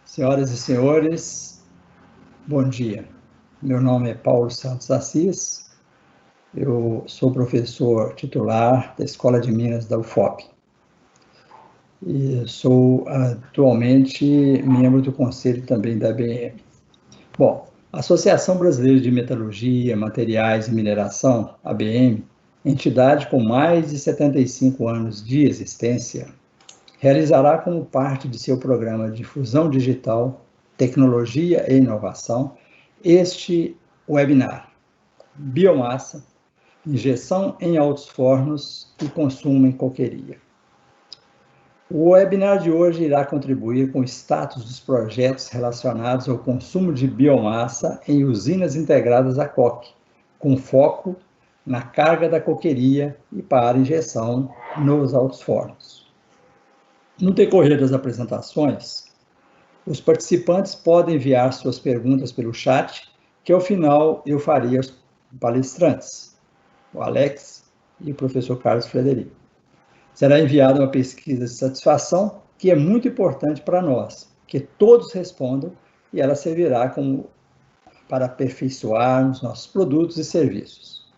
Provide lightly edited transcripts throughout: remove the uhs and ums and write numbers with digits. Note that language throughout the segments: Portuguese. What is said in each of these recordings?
Senhoras e senhores, bom dia. Meu nome é Paulo Santos Assis, eu sou professor titular da Escola de Minas da UFOP e sou atualmente membro do conselho também da ABM. Bom, a Associação Brasileira de Metalurgia, Materiais e Mineração, ABM, entidade com mais de 75 anos de existência, realizará como parte de seu programa de difusão digital, tecnologia e inovação, este webinar, Biomassa, injeção em altos fornos e consumo em coqueria. O webinar de hoje irá contribuir com o status dos projetos relacionados ao consumo de biomassa em usinas integradas a coque, com foco na carga da coqueria e para injeção nos altos fornos. No decorrer das apresentações, os participantes podem enviar suas perguntas pelo chat, que ao final eu farei aos palestrantes, o Alex e o professor Carlos Frederico. Será enviada uma pesquisa de satisfação, que é muito importante para nós, que todos respondam, e ela servirá para aperfeiçoar os nossos produtos e serviços.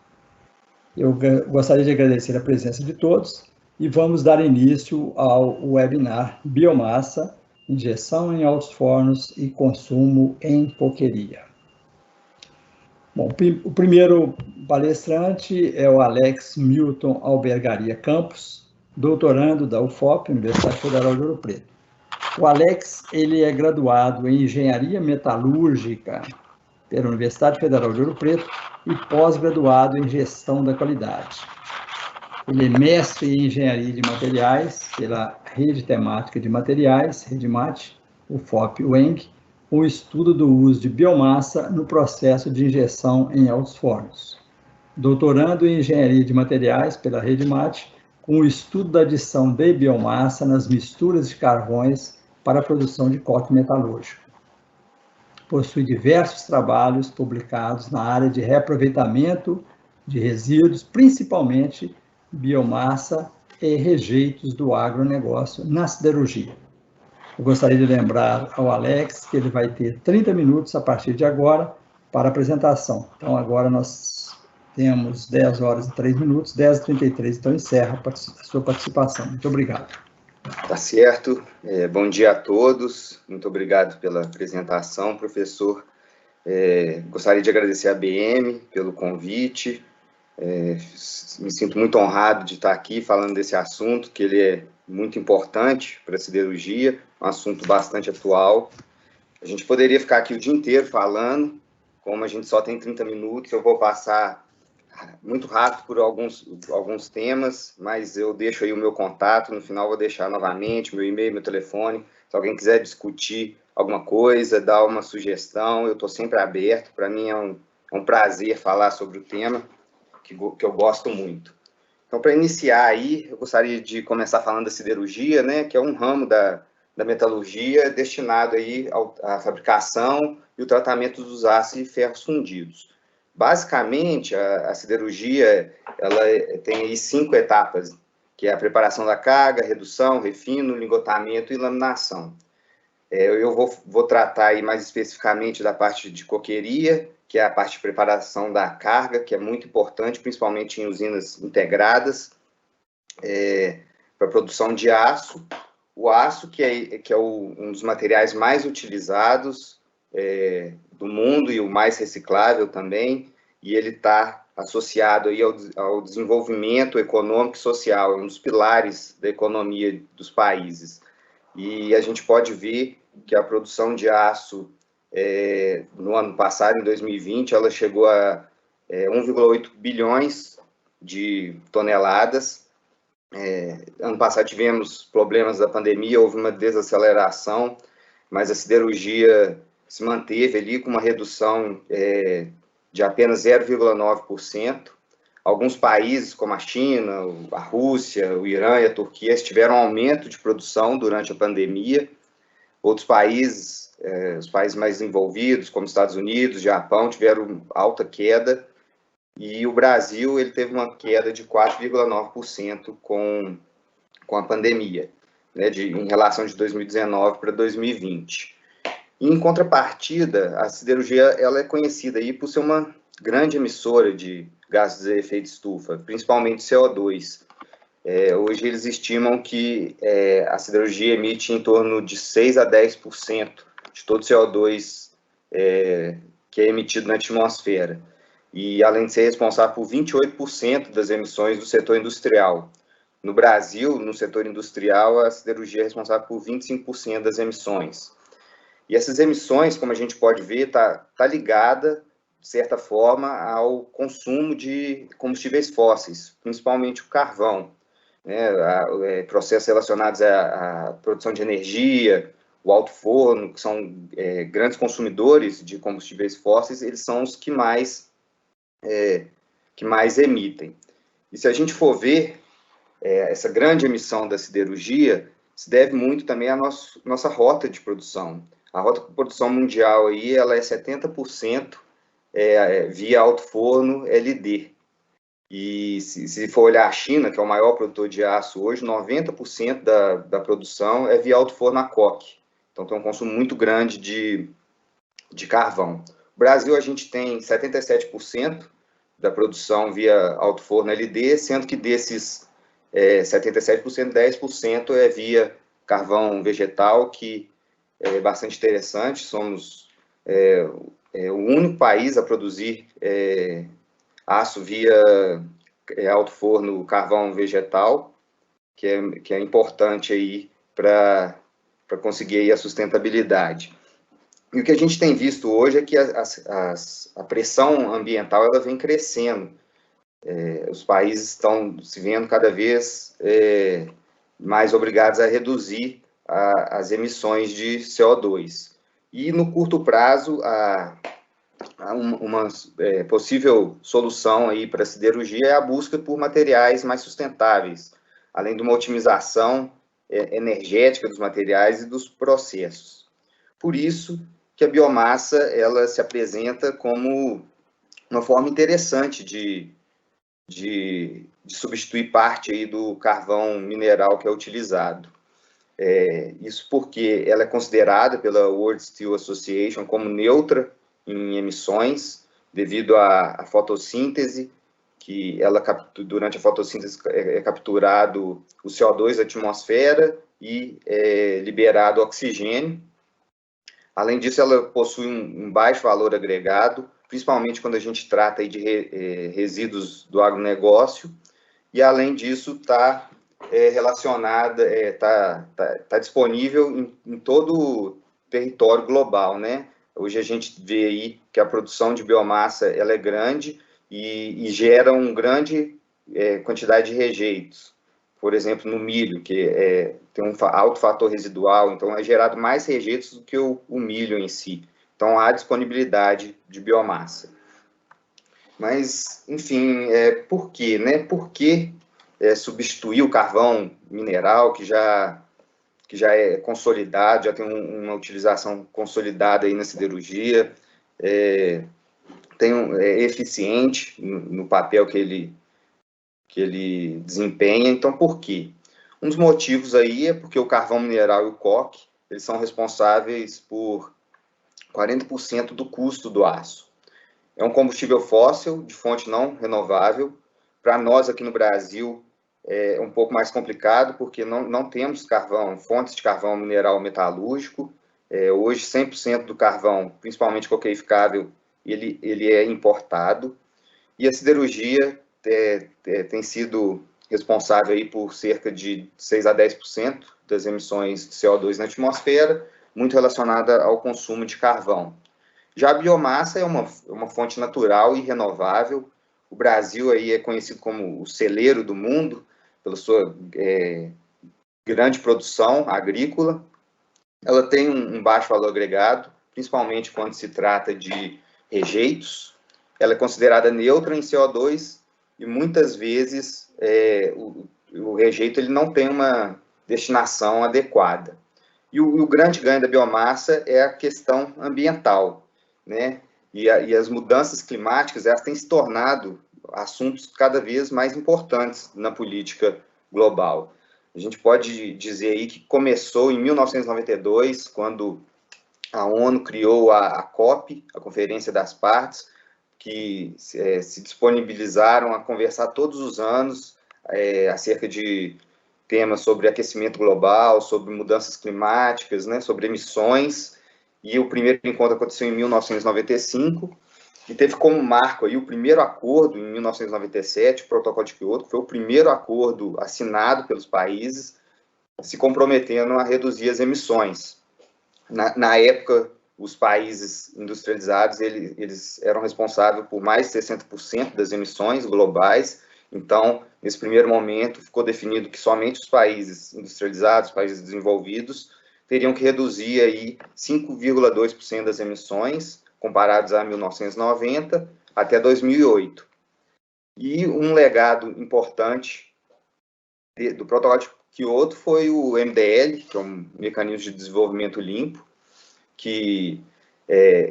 Eu gostaria de agradecer a presença de todos e vamos dar início ao webinar Biomassa, injeção em altos fornos e consumo em coqueria. Bom, o primeiro palestrante é o Alex Milton Albergaria Campos, doutorando da UFOP, Universidade Federal de Ouro Preto. O Alex, ele é graduado em Engenharia Metalúrgica pela Universidade Federal de Ouro Preto e pós-graduado em Gestão da Qualidade. Ele é mestre em Engenharia de Materiais pela Rede Temática de Materiais, REDMAT, UFOP-UENG, com o estudo do uso de biomassa no processo de injeção em altos fornos. Doutorando em Engenharia de Materiais pela REDMAT, com o estudo da adição de biomassa nas misturas de carvões para a produção de coque metalúrgico. Possui diversos trabalhos publicados na área de reaproveitamento de resíduos, principalmente biomassa e rejeitos do agronegócio na siderurgia. Eu gostaria de lembrar ao Alex que ele vai ter 30 minutos a partir de agora para a apresentação. Então, agora nós temos 10 horas e 3 minutos, 10h33, então encerra a sua participação. Muito obrigado. Tá certo. Bom dia a todos. Muito obrigado pela apresentação, professor. Gostaria de agradecer a ABM pelo convite. Me sinto muito honrado de estar aqui falando desse assunto, que ele é muito importante para a siderurgia, um assunto bastante atual. A gente poderia ficar aqui o dia inteiro falando, como a gente só tem 30 minutos, eu vou passar muito rápido por alguns temas, mas eu deixo aí o meu contato, no final vou deixar novamente meu e-mail, meu telefone, se alguém quiser discutir alguma coisa, dar uma sugestão, eu estou sempre aberto, para mim é um prazer falar sobre o tema, que eu gosto muito. Então, para iniciar aí, eu gostaria de começar falando da siderurgia, né, que é um ramo da metalurgia destinado aí à fabricação e o tratamento dos aços e ferros fundidos. Basicamente, a siderurgia ela tem aí 5 etapas, que é a preparação da carga, redução, refino, lingotamento e laminação. Eu vou tratar aí mais especificamente da parte de coqueria, que é a parte de preparação da carga, que é muito importante, principalmente em usinas integradas, para a produção de aço. O aço, que é um dos materiais mais utilizados do mundo e o mais reciclável também, e ele está associado aí ao desenvolvimento econômico e social, é um dos pilares da economia dos países. E a gente pode ver que a produção de aço, no ano passado, em 2020, ela chegou a 1,8 bilhões de toneladas. Ano passado tivemos problemas da pandemia, houve uma desaceleração, mas a siderurgia se manteve ali com uma redução de apenas 0,9%. Alguns países, como a China, a Rússia, o Irã e a Turquia, tiveram aumento de produção durante a pandemia. Outros países, os países mais desenvolvidos, como Estados Unidos, Japão, tiveram alta queda. E o Brasil ele teve uma queda de 4,9% com a pandemia, né, em relação de 2019 para 2020. E, em contrapartida, a siderurgia ela é conhecida aí por ser uma grande emissora de gases de efeito estufa, principalmente CO2. Hoje eles estimam que a siderurgia emite em torno de 6 a 10% de todo o CO2 que é emitido na atmosfera. E, além de ser responsável por 28% das emissões do setor industrial. No Brasil, no setor industrial, a siderurgia é responsável por 25% das emissões. E essas emissões, como a gente pode ver, está ligada, de certa forma, ao consumo de combustíveis fósseis, principalmente o carvão, né? Processos relacionados à produção de energia, o alto forno, que são grandes consumidores de combustíveis fósseis, eles são os que mais emitem. E se a gente for ver, essa grande emissão da siderurgia se deve muito também à nossa rota de produção. A rota de produção mundial aí, ela é 70% via alto forno LD. E se for olhar a China, que é o maior produtor de aço hoje, 90% da produção é via alto forno a coque. Então tem um consumo muito grande de carvão. No Brasil, a gente tem 77% da produção via alto forno LD, sendo que desses 77%, 10% é via carvão vegetal, que é bastante interessante. Somos o único país a produzir aço via alto forno carvão vegetal, que é importante aí para conseguir aí a sustentabilidade. E o que a gente tem visto hoje é que a pressão ambiental ela vem crescendo. Os países estão se vendo cada vez mais obrigados a reduzir as emissões de CO2. E, no curto prazo, uma possível solução aí para a siderurgia é a busca por materiais mais sustentáveis, além de uma otimização energética dos materiais e dos processos. Por isso que a biomassa ela se apresenta como uma forma interessante de substituir parte aí do carvão mineral que é utilizado. Isso porque ela é considerada pela World Steel Association como neutra em emissões, devido à fotossíntese, que ela, durante a fotossíntese é capturado o CO2 da atmosfera e liberado oxigênio. Além disso, ela possui um baixo valor agregado, principalmente quando a gente trata aí de resíduos do agronegócio, e além disso está relacionada, está disponível em todo o território global, né? Hoje a gente vê aí que a produção de biomassa ela é grande e gera uma grande quantidade de rejeitos. Por exemplo, no milho, que tem um alto fator residual, então é gerado mais rejeitos do que o milho em si. Então, há disponibilidade de biomassa. Mas, enfim, por quê, né? Por que substituir o carvão mineral, que já é consolidado, já tem uma utilização consolidada aí na siderurgia, é eficiente no papel que ele desempenha. Então, por quê? Um dos motivos aí é porque o carvão mineral e o coque, eles são responsáveis por 40% do custo do aço. É um combustível fóssil, de fonte não renovável. Para nós aqui no Brasil é um pouco mais complicado, porque não temos fontes de carvão mineral metalúrgico. Hoje, 100% do carvão, principalmente coqueificável, ele é importado. E a siderurgia tem sido responsável aí por cerca de 6 a 10% das emissões de CO2 na atmosfera, muito relacionada ao consumo de carvão. Já a biomassa é uma fonte natural e renovável. O Brasil aí é conhecido como o celeiro do mundo, pela sua grande produção agrícola. Ela tem um baixo valor agregado, principalmente quando se trata de rejeitos. Ela é considerada neutra em CO2 e muitas vezes o rejeito ele não tem uma destinação adequada. E o grande ganho da biomassa é a questão ambiental, né? E as mudanças climáticas elas têm se tornado assuntos cada vez mais importantes na política global. A gente pode dizer aí que começou em 1992, quando a ONU criou a COP, a Conferência das Partes, que se disponibilizaram a conversar todos os anos acerca de temas sobre aquecimento global, sobre mudanças climáticas, né, sobre emissões, e o primeiro encontro aconteceu em 1995, e teve como marco aí o primeiro acordo, em 1997, o Protocolo de Kyoto, que foi o primeiro acordo assinado pelos países, se comprometendo a reduzir as emissões. Na época, os países industrializados, eles eram responsáveis por mais de 60% das emissões globais. Então, nesse primeiro momento, ficou definido que somente os países industrializados, países desenvolvidos, teriam que reduzir aí 5,2% das emissões, comparados a 1990, até 2008. E um legado importante do Protocolo de Kyoto foi o MDL, que é um mecanismo de desenvolvimento limpo, que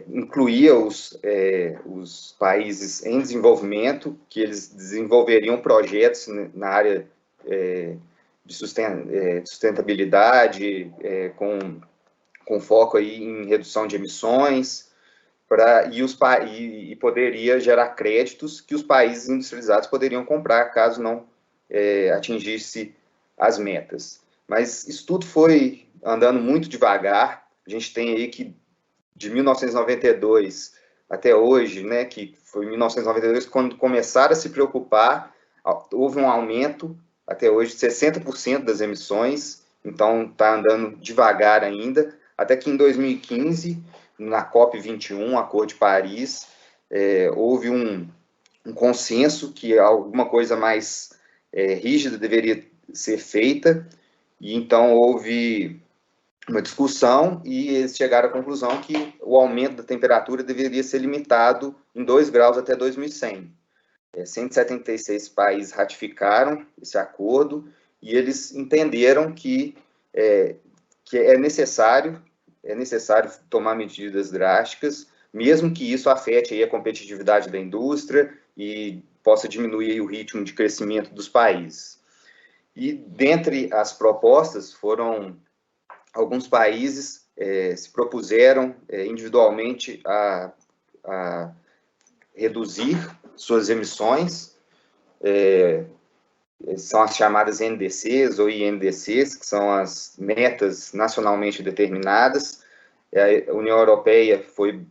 incluía os países em desenvolvimento, que eles desenvolveriam projetos na área de sustentabilidade, com foco aí em redução de emissões, e poderia gerar créditos que os países industrializados poderiam comprar caso não atingisse as metas. Mas isso tudo foi andando muito devagar. A gente tem aí que de 1992 até hoje, né, que foi 1992 quando começaram a se preocupar, houve um aumento até hoje de 60% das emissões, então está andando devagar ainda, até que em 2015, na COP21, Acordo de Paris, houve um consenso que alguma coisa mais rígida deveria ser feita, e então houve uma discussão e eles chegaram à conclusão que o aumento da temperatura deveria ser limitado em 2 graus até 2100. 176 países ratificaram esse acordo e eles entenderam que é necessário tomar medidas drásticas, mesmo que isso afete aí a competitividade da indústria e possa diminuir o ritmo de crescimento dos países. E dentre as propostas foram alguns países se propuseram individualmente a reduzir suas emissões, são as chamadas NDCs ou INDCs, que são as metas nacionalmente determinadas. A União Europeia foi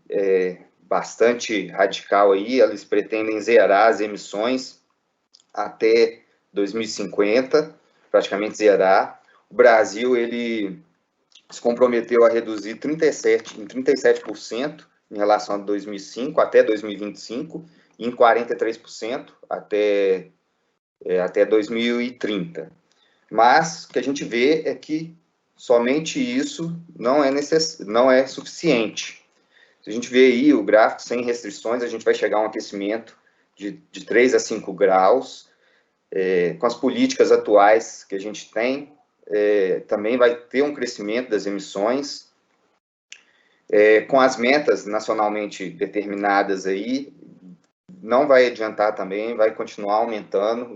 bastante radical aí, eles pretendem zerar as emissões até 2050, praticamente zerar. O Brasil, ele se comprometeu a reduzir 37% em relação a 2005 até 2025 e em 43% até 2030. Mas o que a gente vê é que somente isso não é suficiente. Se a gente vê aí o gráfico sem restrições, a gente vai chegar a um aquecimento de 3 a 5 graus. Com as políticas atuais que a gente tem, também vai ter um crescimento das emissões. Com as metas nacionalmente determinadas aí, não vai adiantar também, vai continuar aumentando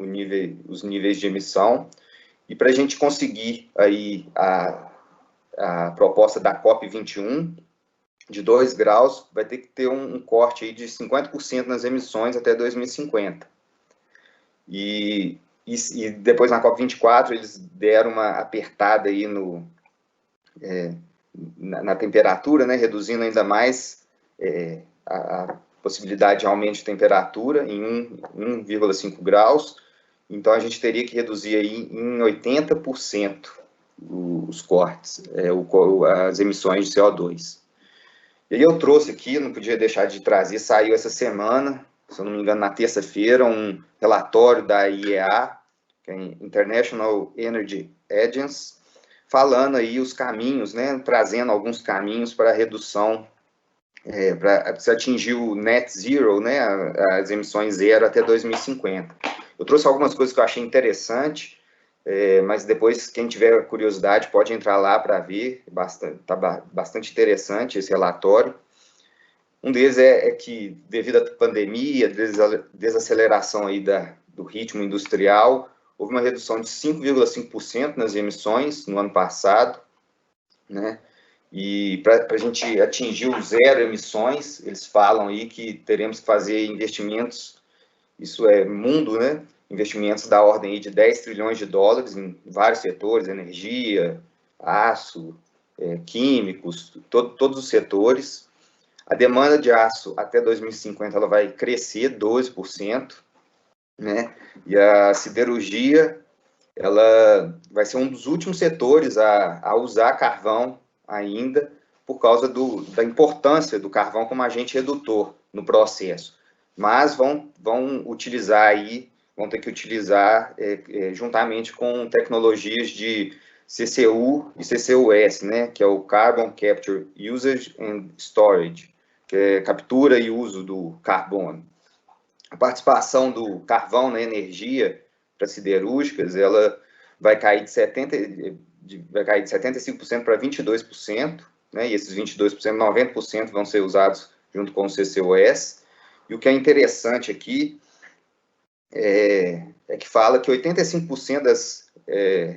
os níveis de emissão. E para a gente conseguir aí a proposta da COP21, de 2 graus, vai ter que ter um corte aí de 50% nas emissões até 2050. E depois na COP24 eles deram uma apertada aí na temperatura, né, reduzindo ainda mais a possibilidade de aumento de temperatura em 1,5 graus. Então a gente teria que reduzir aí em 80% os cortes, as emissões de CO2. E aí eu trouxe aqui, não podia deixar de trazer, saiu essa semana, se eu não me engano, na terça-feira, um relatório da IEA, que é International Energy Agency, falando aí os caminhos, né, trazendo alguns caminhos para a redução, para se atingir o net zero, né, as emissões zero até 2050. Eu trouxe algumas coisas que eu achei interessante, mas depois, quem tiver curiosidade, pode entrar lá para ver, está bastante interessante esse relatório. Um deles é que, devido à pandemia, desaceleração aí do ritmo industrial, houve uma redução de 5,5% nas emissões no ano passado, né? E para a gente atingir o zero emissões, eles falam aí que teremos que fazer investimentos, isso é mundo, né? Investimentos da ordem aí de 10 trilhões de dólares em vários setores, energia, aço, químicos, todos os setores. A demanda de aço até 2050 ela vai crescer 12%, né? E a siderurgia ela vai ser um dos últimos setores a usar carvão ainda, por causa da importância do carvão como agente redutor no processo. Mas vão utilizar aí, vão ter que utilizar juntamente com tecnologias de CCU e CCUS, né, que é o Carbon Capture Usage and Storage, que é captura e uso do carbono. A participação do carvão na energia para siderúrgicas, ela vai cair de 75% para 22%, né? E esses 22%, 90% vão ser usados junto com o CCUS. E o que é interessante aqui é que fala que 85% das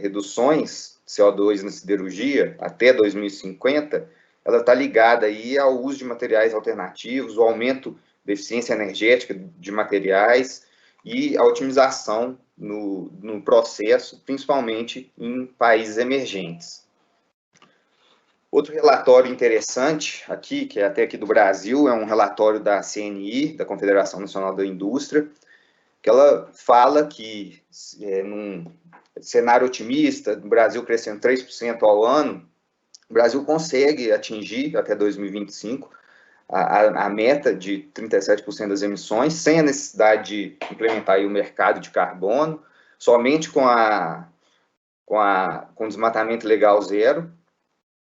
reduções de CO2 na siderurgia até 2050, ela está ligada aí ao uso de materiais alternativos, o aumento da eficiência energética de materiais e a otimização no processo, principalmente em países emergentes. Outro relatório interessante aqui, que é até aqui do Brasil, é um relatório da CNI, da Confederação Nacional da Indústria, que ela fala que, num cenário otimista, do Brasil crescendo 3% ao ano, o Brasil consegue atingir, até 2025, a meta de 37% das emissões, sem a necessidade de implementar aí o mercado de carbono, somente com o desmatamento legal zero,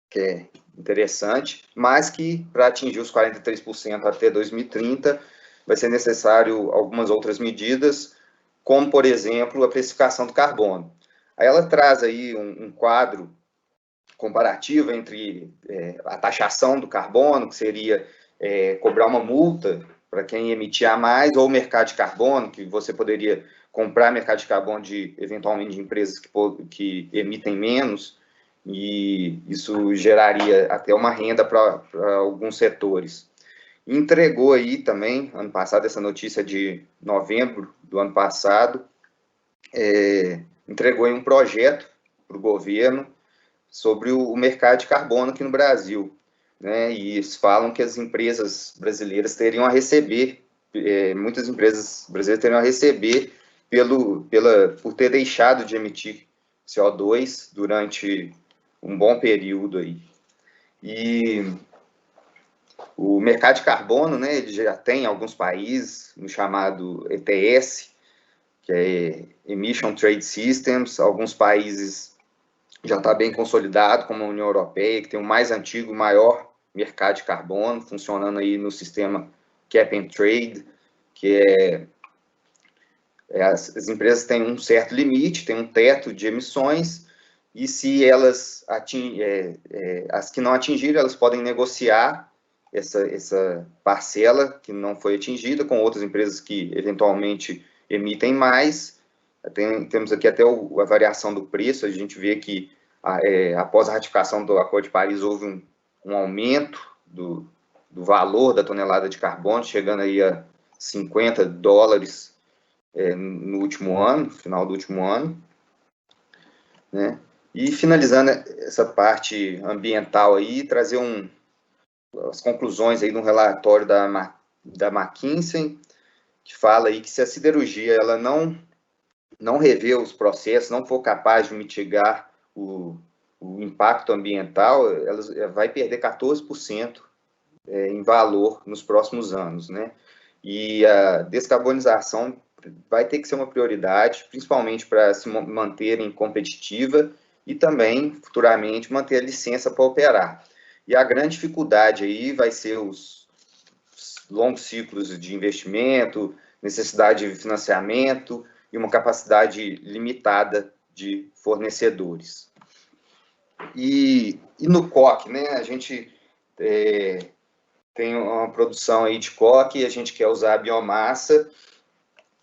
que é interessante, mas que para atingir os 43% até 2030, vai ser necessário algumas outras medidas, como, por exemplo, a precificação do carbono. Aí ela traz aí um quadro comparativo entre a taxação do carbono, que seria cobrar uma multa para quem emitir a mais, ou o mercado de carbono, que você poderia comprar mercado de carbono eventualmente de empresas que emitem menos, e isso geraria até uma renda para alguns setores. Entregou aí também, ano passado, essa notícia de novembro do ano passado, entregou aí um projeto para o governo sobre o mercado de carbono aqui no Brasil, né? E eles falam que as empresas brasileiras teriam a receber, muitas empresas brasileiras teriam a receber por ter deixado de emitir CO2 durante um bom período aí. E o mercado de carbono, né, ele já tem em alguns países, no chamado ETS, que é Emission Trade Systems, alguns países já está bem consolidado, como a União Europeia, que tem o mais antigo, maior mercado de carbono, funcionando aí no sistema Cap and Trade, que as empresas têm um certo limite, tem um teto de emissões, e se elas as que não atingirem, elas podem negociar essa parcela que não foi atingida com outras empresas que eventualmente emitem mais. Temos aqui até a variação do preço, a gente vê que após a ratificação do Acordo de Paris houve um aumento do valor da tonelada de carbono, chegando aí a $50 no último ano, no final do último ano, né? E finalizando essa parte ambiental aí, trazer as conclusões aí de um relatório da McKinsey, que fala aí que se a siderurgia ela não rever os processos, não for capaz de mitigar o impacto ambiental, ela vai perder 14% em valor nos próximos anos, né? E a descarbonização vai ter que ser uma prioridade, principalmente para se manterem competitiva e também, futuramente, manter a licença para operar. E a grande dificuldade aí vai ser os longos ciclos de investimento, necessidade de financiamento e uma capacidade limitada de fornecedores. E no coque, né, a gente tem uma produção aí de coque, a gente quer usar a biomassa,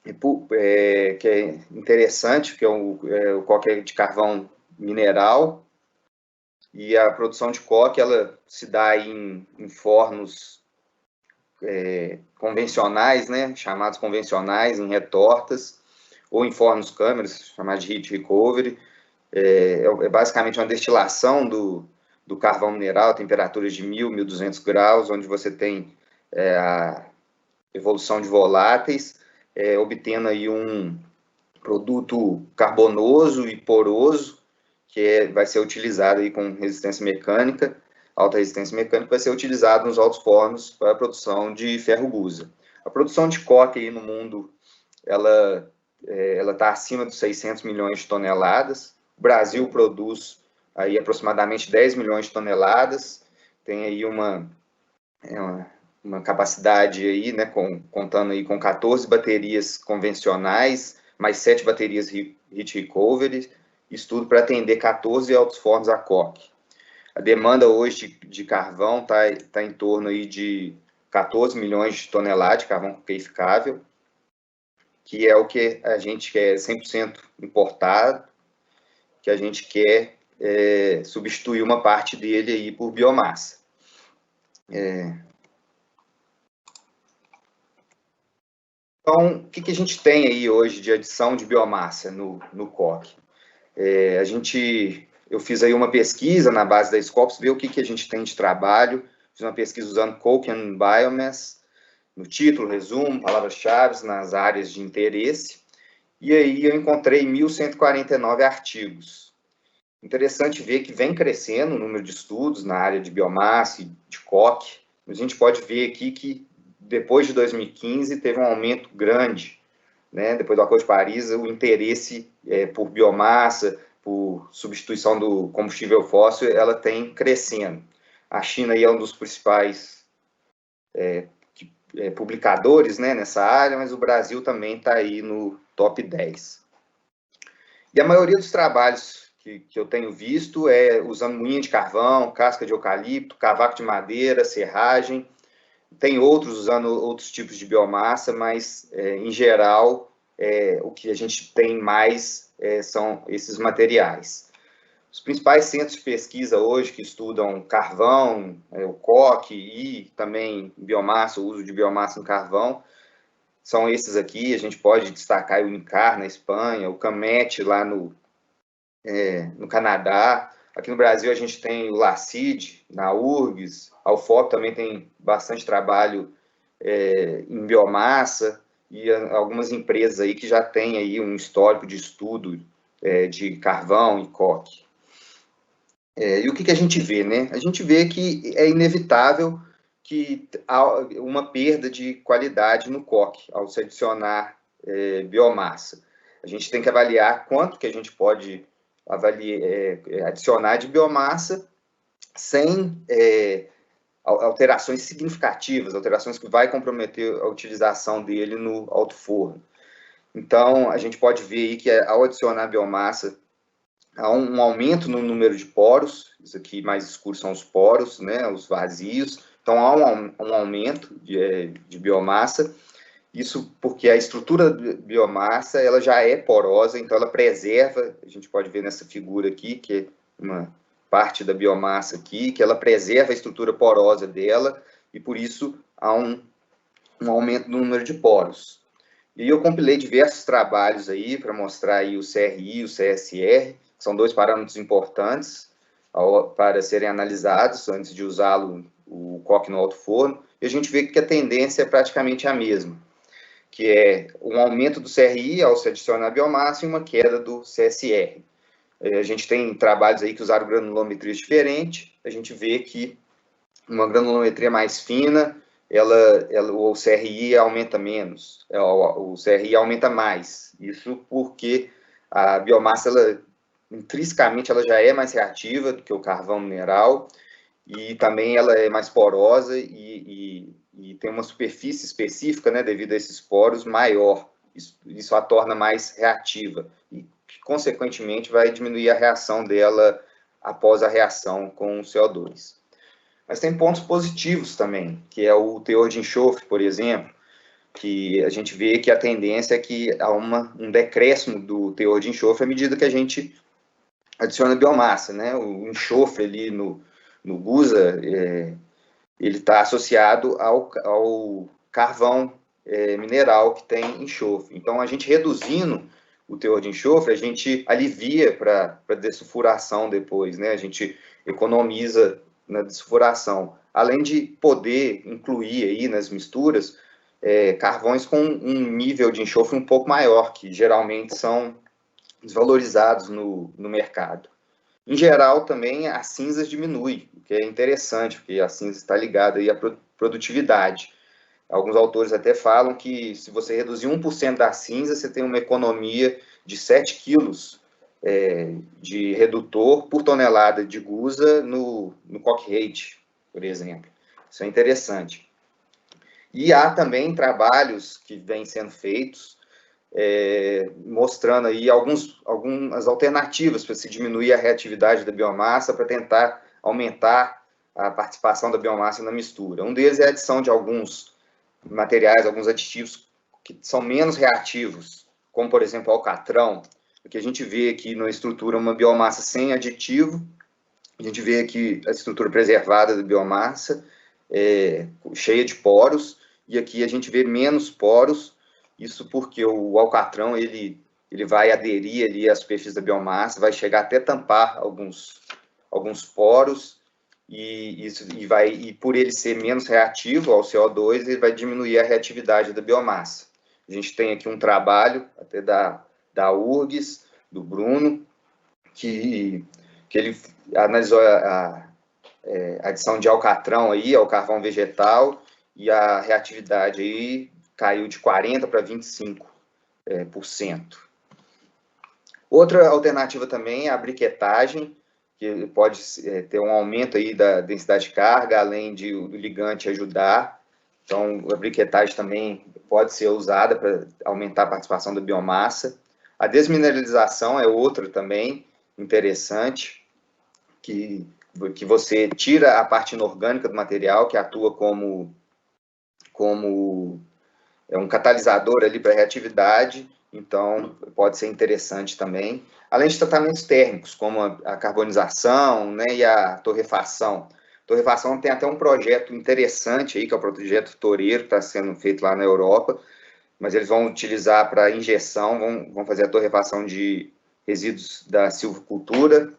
que é interessante, que é o coque de carvão mineral, e a produção de coque, ela se dá em fornos convencionais, né, chamados convencionais, em retortas, ou em fornos câmeras, chamados de heat recovery. É basicamente uma destilação do carvão mineral a temperaturas de 1.000, 1.200 graus, onde você tem a evolução de voláteis, obtendo aí um produto carbonoso e poroso, que vai ser utilizado aí com resistência mecânica, alta resistência mecânica, vai ser utilizado nos altos fornos para a produção de ferro-gusa. A produção de coque aí no mundo, ela está acima dos 600 milhões de toneladas. O Brasil produz aí aproximadamente 10 milhões de toneladas, tem aí uma capacidade aí, né, contando aí com 14 baterias convencionais, mais 7 baterias heat recovery, isso tudo para atender 14 altos fornos a coque. A demanda hoje de carvão está em torno aí de 14 milhões de toneladas de carvão queificável, que é o que a gente quer 100% importado, que a gente quer substituir uma parte dele aí por biomassa. Então, o que a gente tem aí hoje de adição de biomassa no coque? Eu fiz aí uma pesquisa na base da Scopus, ver o que a gente tem de trabalho. Fiz uma pesquisa usando Coke and Biomass, no título, resumo, palavras-chave, nas áreas de interesse. E aí eu encontrei 1.149 artigos. Interessante ver que vem crescendo o número de estudos na área de biomassa e de coque. A gente pode ver aqui que depois de 2015 teve um aumento grande, né? Depois do Acordo de Paris, o interesse por biomassa, por substituição do combustível fóssil, ela tem crescendo. A China aí é um dos principais publicadores, né, nessa área, mas o Brasil também está aí no top 10. E a maioria dos trabalhos que eu tenho visto é usando moinha de carvão, casca de eucalipto, cavaco de madeira, serragem. Tem outros usando outros tipos de biomassa, mas, em geral, o que a gente tem mais são esses materiais. Os principais centros de pesquisa hoje que estudam carvão, o coque e também biomassa, o uso de biomassa no carvão, são esses aqui. A gente pode destacar o INCAR na Espanha, o CAMET lá no Canadá. Aqui no Brasil a gente tem o LACID, na URGS, a UFOP também tem bastante trabalho em biomassa, e algumas empresas aí que já têm aí um histórico de estudo de carvão e coque. E o que a gente vê, né? A gente vê que é inevitável que há uma perda de qualidade no coque ao se adicionar biomassa. A gente tem que avaliar quanto que a gente pode adicionar de biomassa sem alterações significativas, alterações que vai comprometer a utilização dele no alto forno. Então, a gente pode ver aí que ao adicionar biomassa, há um aumento no número de poros. Isso aqui mais escuro são os poros, né, os vazios. Então, há um aumento de biomassa. Isso porque a estrutura da biomassa ela já é porosa, então ela preserva. A gente pode ver nessa figura aqui, que é uma parte da biomassa aqui, que ela preserva a estrutura porosa dela, e por isso há um aumento no número de poros. E eu compilei diversos trabalhos aí para mostrar aí o CRI e o CSR, que são dois parâmetros importantes para serem analisados antes de usá-lo, o coque no alto forno, e a gente vê que a tendência é praticamente a mesma, que é um aumento do CRI ao se adicionar biomassa e uma queda do CSR. A gente tem trabalhos aí que usaram granulometrias diferentes, a gente vê que uma granulometria mais fina, o CRI aumenta menos, o CRI aumenta mais. Isso porque a biomassa, intrinsecamente, ela já é mais reativa do que o carvão mineral, e também ela é mais porosa e tem uma superfície específica, né, devido a esses poros, maior. Isso a torna mais reativa e, consequentemente, vai diminuir a reação dela após a reação com o CO2. Mas tem pontos positivos também, que é o teor de enxofre, por exemplo, que a gente vê que a tendência é que há um decréscimo do teor de enxofre à medida que a gente adiciona biomassa, né? O enxofre ali no gusa, ele está associado ao carvão mineral que tem enxofre. Então, a gente reduzindo o teor de enxofre, a gente alivia para a dessulfuração depois, né? A gente economiza na dessulfuração. Além de poder incluir aí nas misturas carvões com um nível de enxofre um pouco maior, que geralmente são desvalorizados no mercado. Em geral, também as cinzas diminuem, o que é interessante, porque a cinza está ligada aí à produtividade. Alguns autores até falam que se você reduzir 1% da cinza, você tem uma economia de 7 quilos de redutor por tonelada de gusa no coke rate, por exemplo. Isso é interessante. E há também trabalhos que vêm sendo feitos mostrando aí algumas alternativas para se diminuir a reatividade da biomassa, para tentar aumentar a participação da biomassa na mistura. Um deles é a adição de alguns materiais, alguns aditivos que são menos reativos, como, por exemplo, o alcatrão, que a gente vê aqui na estrutura uma biomassa sem aditivo, a gente vê aqui a estrutura preservada da biomassa, cheia de poros, e aqui a gente vê menos poros, isso porque o alcatrão ele vai aderir ali à superfície da biomassa, vai chegar até tampar alguns poros, e por ele ser menos reativo ao CO2, ele vai diminuir a reatividade da biomassa. A gente tem aqui um trabalho até da URGS, do Bruno, que ele analisou a adição de alcatrão aí ao carvão vegetal, e a reatividade aí caiu de 40% para 25%. Outra alternativa também é a briquetagem, que pode ter um aumento aí da densidade de carga, além de o ligante ajudar. Então, a briquetagem também pode ser usada para aumentar a participação da biomassa. A desmineralização é outra também interessante, que você tira a parte inorgânica do material, que atua como um catalisador ali para a reatividade, então pode ser interessante também. Além de tratamentos térmicos, como a carbonização, né, e a torrefação. A torrefação tem até um projeto interessante aí, que é o projeto Toureiro, que está sendo feito lá na Europa, mas eles vão utilizar para injeção, vão fazer a torrefação de resíduos da silvicultura,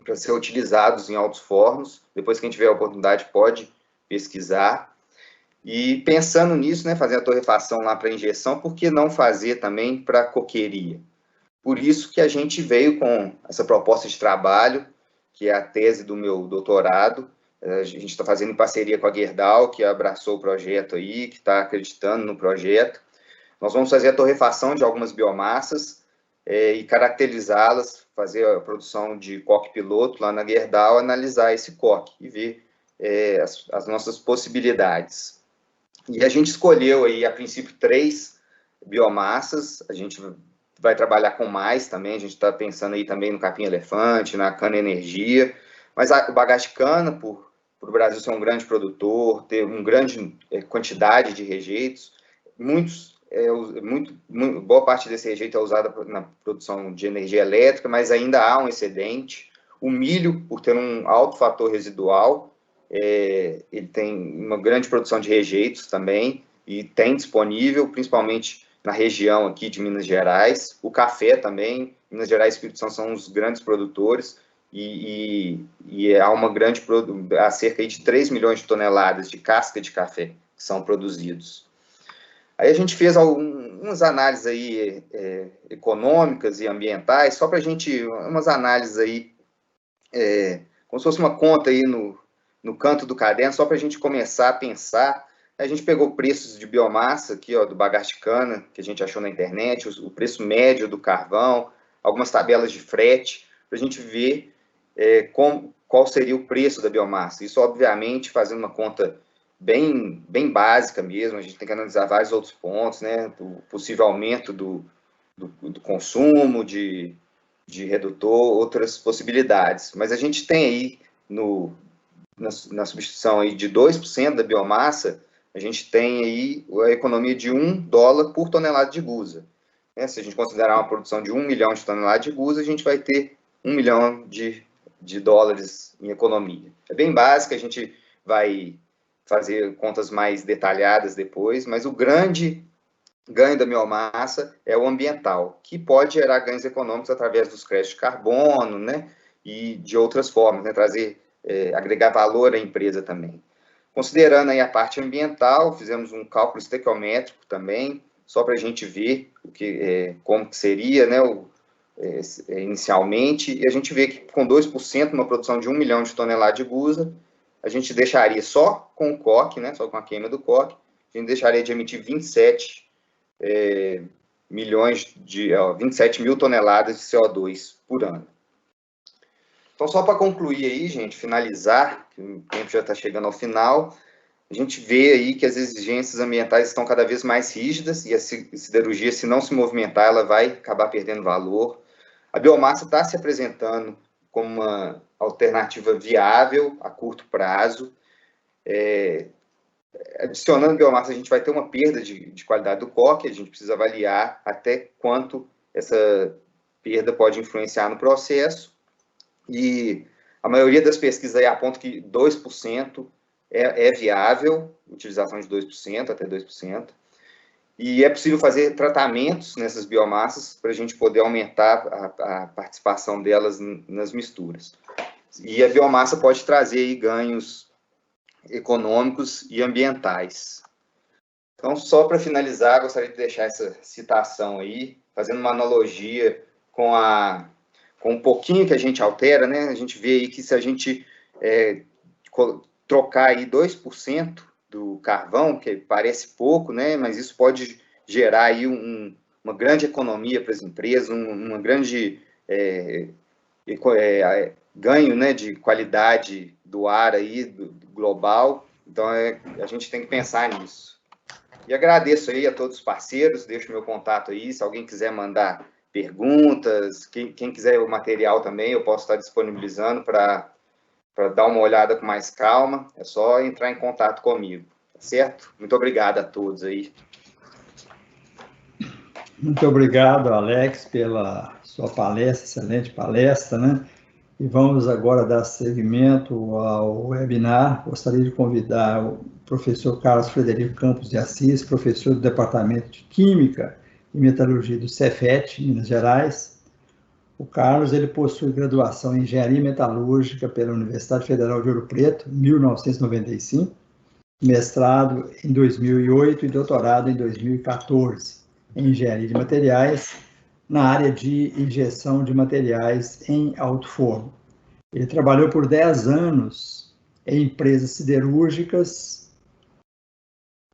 para ser utilizados em altos fornos. Depois, quem tiver a oportunidade pode pesquisar. E pensando nisso, né, fazer a torrefação lá para injeção, por que não fazer também para coqueria? Por isso que a gente veio com essa proposta de trabalho, que é a tese do meu doutorado. A gente está fazendo em parceria com a Gerdau, que abraçou o projeto aí, que está acreditando no projeto. Nós vamos fazer a torrefação de algumas biomassas e caracterizá-las, fazer a produção de coque piloto lá na Gerdau, analisar esse coque e ver as nossas possibilidades. E a gente escolheu aí, a princípio, 3 biomassas. A gente vai trabalhar com mais também, a gente está pensando aí também no capim-elefante, na cana-energia, mas o bagaço de cana, por o Brasil ser um grande produtor, ter uma grande quantidade de rejeitos, boa parte desse rejeito é usada na produção de energia elétrica, mas ainda há um excedente. O milho, por ter um alto fator residual, ele tem uma grande produção de rejeitos também, e tem disponível, principalmente na região aqui de Minas Gerais. O café também, Minas Gerais e Espírito Santo são os grandes produtores, e há há cerca de 3 milhões de toneladas de casca de café que são produzidos. Aí a gente fez algumas análises aí, econômicas e ambientais, só para a gente, umas análises aí, como se fosse uma conta aí no canto do caderno, só para a gente começar a pensar. A gente pegou preços de biomassa aqui, ó, do bagaço de cana, que a gente achou na internet, o preço médio do carvão, algumas tabelas de frete, para a gente ver qual seria o preço da biomassa. Isso, obviamente, fazendo uma conta bem básica mesmo, a gente tem que analisar vários outros pontos, né, do possível aumento do consumo de redutor, outras possibilidades. Mas a gente tem aí, na substituição aí de 2% da biomassa, a gente tem aí a economia de $1 por tonelada de gusa. Se a gente considerar uma produção de 1 milhão de toneladas de gusa, a gente vai ter 1 milhão de dólares em economia. É bem básico, a gente vai fazer contas mais detalhadas depois, mas o grande ganho da biomassa é o ambiental, que pode gerar ganhos econômicos através dos créditos de carbono, né, e de outras formas, né, agregar valor à empresa também. Considerando aí a parte ambiental, fizemos um cálculo estequiométrico também, só para a gente ver como que seria, né, inicialmente, e a gente vê que com 2%, uma produção de 1 milhão de toneladas de gusa, a gente deixaria só com o coque, né, só com a queima do coque, a gente deixaria de emitir 27 mil toneladas de CO2 por ano. Então, só para concluir aí, gente, finalizar, que o tempo já está chegando ao final, a gente vê aí que as exigências ambientais estão cada vez mais rígidas e a siderurgia, se não se movimentar, ela vai acabar perdendo valor. A biomassa está se apresentando como uma alternativa viável a curto prazo. Adicionando biomassa, a gente vai ter uma perda de qualidade do coque, a gente precisa avaliar até quanto essa perda pode influenciar no processo. E a maioria das pesquisas aí aponta que 2% é viável, utilização de 2%, até 2%. E é possível fazer tratamentos nessas biomassas para a gente poder aumentar a participação delas nas misturas. E a biomassa pode trazer aí ganhos econômicos e ambientais. Então, só para finalizar, gostaria de deixar essa citação aí, fazendo uma analogia com um pouquinho que a gente altera, né? A gente vê aí que se a gente trocar aí 2% do carvão, que parece pouco, né? Mas isso pode gerar aí uma grande economia para as empresas, uma grande ganho, né, de qualidade do ar aí, do global. Então, a gente tem que pensar nisso. E agradeço aí a todos os parceiros, deixo meu contato aí, se alguém quiser mandar perguntas, quem quiser o material também, eu posso estar disponibilizando para dar uma olhada com mais calma, é só entrar em contato comigo, tá certo? Muito obrigado a todos aí. Muito obrigado, Alex, pela sua palestra, excelente palestra, né? E vamos agora dar seguimento ao webinar. Gostaria de convidar o professor Carlos Frederico Campos de Assis, professor do Departamento de Química e Metalurgia do Cefet, Minas Gerais. O Carlos ele possui graduação em Engenharia Metalúrgica pela Universidade Federal de Ouro Preto, em 1995, mestrado em 2008 e doutorado em 2014 em Engenharia de Materiais, na área de injeção de materiais em alto forno. Ele trabalhou por 10 anos em empresas siderúrgicas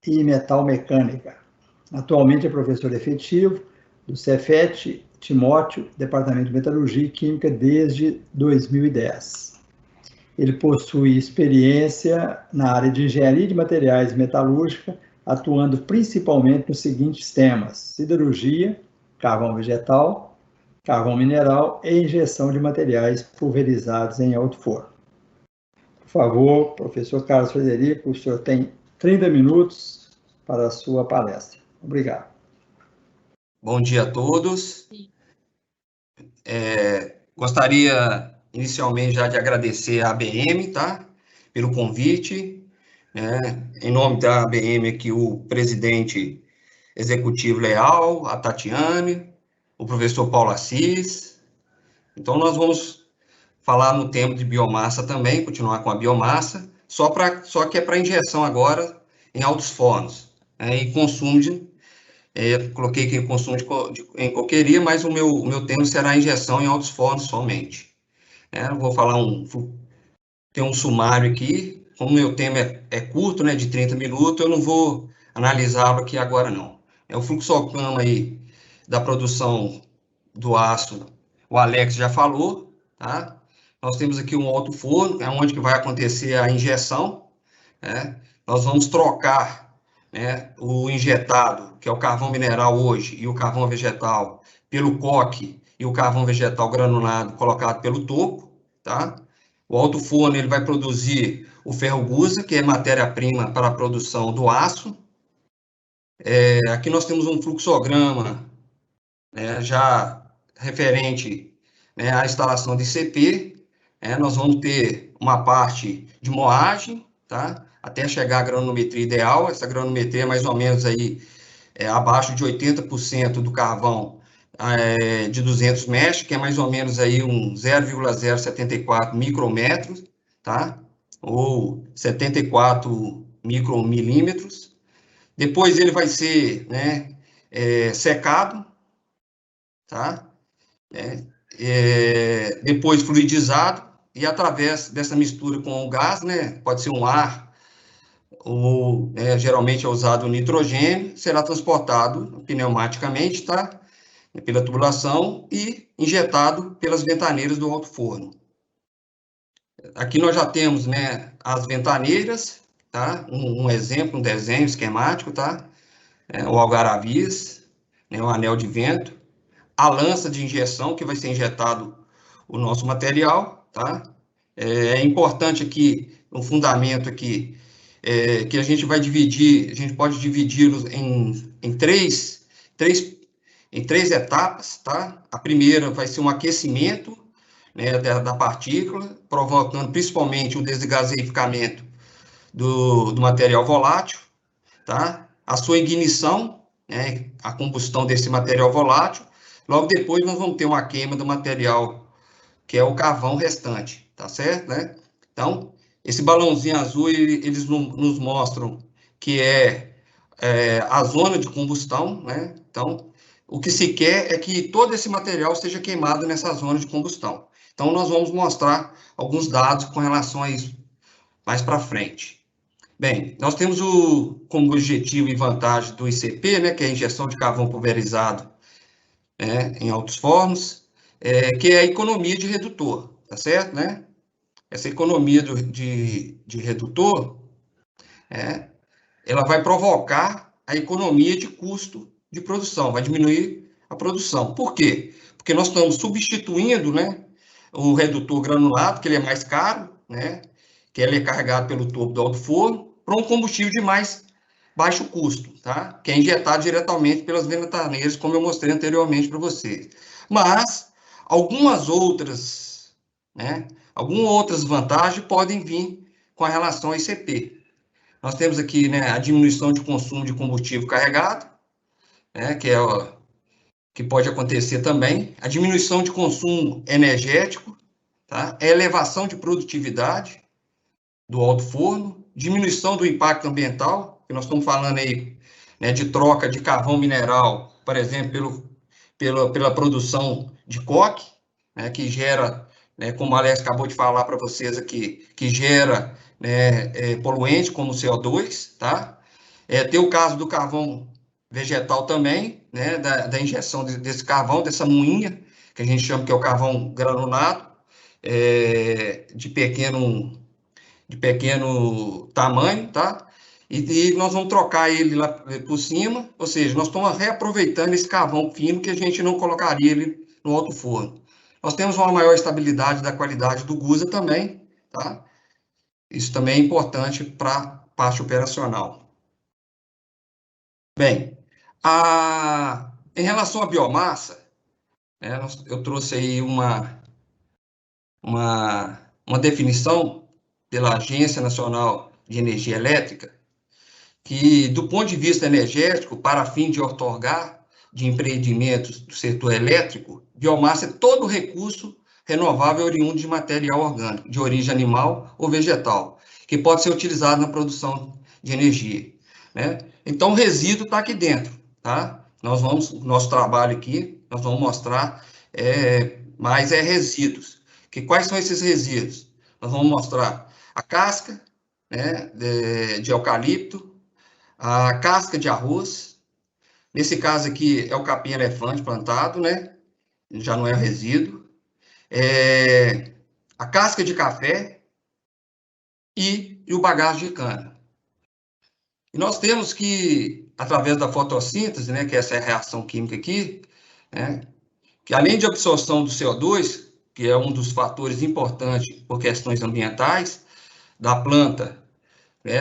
e metalmecânica. Atualmente é professor efetivo do Cefet Timóteo, Departamento de Metalurgia e Química, desde 2010. Ele possui experiência na área de engenharia de materiais metalúrgica, atuando principalmente nos seguintes temas: siderurgia, carvão vegetal, carvão mineral e injeção de materiais pulverizados em alto forno. Por favor, professor Carlos Frederico, o senhor tem 30 minutos para a sua palestra. Obrigado. Bom dia a todos. Gostaria inicialmente já de agradecer à ABM, tá? Pelo convite. Em nome da ABM aqui, o presidente executivo Leal, a Tatiane, o professor Paulo Assis. Então, nós vamos falar no tema de biomassa também, continuar com a biomassa, só que é para injeção agora em altos fornos, e consumo coloquei aqui consumo em coqueria, mas o meu tema será injeção em altos fornos somente. Vou falar tem um sumário aqui. Como o meu tema é curto, né, de 30 minutos, eu não vou analisá-lo aqui agora, não. O fluxograma aí da produção do aço, o Alex já falou, tá? Nós temos aqui um alto forno, onde que vai acontecer a injeção, né? Nós vamos trocar, né, o injetado, que é o carvão mineral hoje, e o carvão vegetal, pelo coque e o carvão vegetal granulado colocado pelo topo, tá? O alto forno ele vai produzir o ferro gusa, que é matéria-prima para a produção do aço. Aqui nós temos um fluxograma, né, já referente, né, a instalação de ICP, nós vamos ter uma parte de moagem, tá? Até chegar à granometria ideal. Essa granometria é mais ou menos aí, abaixo de 80% do carvão de 200 mesh, que é mais ou menos aí um 0,074 micrômetros, tá? Ou 74 micromilímetros. Depois ele vai ser, né, secado, tá? Depois fluidizado, e através dessa mistura com o gás, né, pode ser um ar, ou geralmente é usado o nitrogênio, será transportado pneumaticamente, tá? Pela tubulação e injetado pelas ventaneiras do alto forno. Aqui nós já temos, né, as ventaneiras, tá? Um exemplo, um desenho esquemático, tá? O algaravias, né, o anel de vento, a lança de injeção, que vai ser injetado o nosso material, tá? É importante aqui, um fundamento aqui, que a gente vai dividir, a gente pode dividi-los em três etapas, tá? A primeira vai ser um aquecimento, né, da partícula, provocando principalmente o desgaseificamento do material volátil, tá? A sua ignição, né, a combustão desse material volátil. Logo depois nós vamos ter uma queima do material, que é o carvão restante, tá certo, né? Então, esse balãozinho azul, eles nos mostram que é a zona de combustão, né? Então, o que se quer é que todo esse material seja queimado nessa zona de combustão. Então, nós vamos mostrar alguns dados com relação a isso mais para frente. Bem, nós temos como objetivo e vantagem do ICP, né, que é a injeção de carvão pulverizado, né, em altos fornos, que é a economia de redutor, tá certo, né? Essa economia de redutor, ela vai provocar a economia de custo de produção, vai diminuir a produção. Por quê? Porque nós estamos substituindo, né, o redutor granulado, que ele é mais caro, né, que ele é carregado pelo topo do alto forno, para um combustível de mais baixo custo, tá? Que é injetado diretamente pelas ventaneiras, como eu mostrei anteriormente para vocês. Mas algumas outras, né, algumas outras vantagens podem vir com a relação ao ICP. Nós temos aqui, né, a diminuição de consumo de combustível carregado, né, que pode acontecer também, a diminuição de consumo energético, tá? A elevação de produtividade do alto forno, diminuição do impacto ambiental, que nós estamos falando aí, né, de troca de carvão mineral, por exemplo, pela produção de coque, né, que gera, né, como a Alex acabou de falar para vocês aqui, que gera, né, poluentes como o CO2, tá? Tem o caso do carvão vegetal também, né, da injeção desse carvão, dessa moinha, que a gente chama que é o carvão granulado, de pequeno tamanho, tá? E nós vamos trocar ele lá por cima, ou seja, nós estamos reaproveitando esse carvão fino que a gente não colocaria ele no alto forno. Nós temos uma maior estabilidade da qualidade do gusa também, tá? Isso também é importante para a parte operacional. Bem, em relação à biomassa, né, eu trouxe aí uma definição pela Agência Nacional de Energia Elétrica, que, do ponto de vista energético, para fim de outorgar de empreendimentos do setor elétrico, biomassa é todo recurso renovável oriundo de material orgânico, de origem animal ou vegetal, que pode ser utilizado na produção de energia, né? Então, o resíduo está aqui dentro, tá? Nosso trabalho aqui, nós vamos mostrar mais resíduos. Quais são esses resíduos? Nós vamos mostrar a casca, né, de eucalipto, a casca de arroz, nesse caso aqui é o capim-elefante plantado, né, já não é resíduo, a casca de café e o bagaço de cana. E nós temos que, através da fotossíntese, né, que é essa reação química aqui, né, que além de absorção do CO2, que é um dos fatores importantes por questões ambientais, da planta,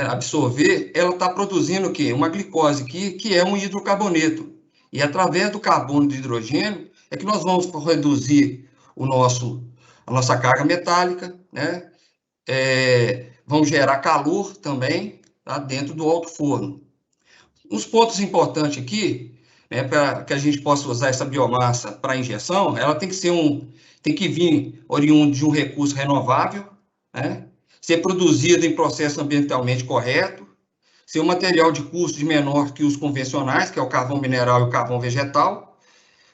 absorver, ela está produzindo o quê? Uma glicose aqui, que é um hidrocarboneto. E através do carbono de hidrogênio, é que nós vamos reduzir a nossa carga metálica, né? Vão gerar calor também, tá? Dentro do alto forno. Uns pontos importantes aqui, né, para que a gente possa usar essa biomassa para injeção, ela tem que vir oriundo de um recurso renovável, né? Ser produzido em processo ambientalmente correto, ser um material de custo menor que os convencionais, que é o carvão mineral e o carvão vegetal,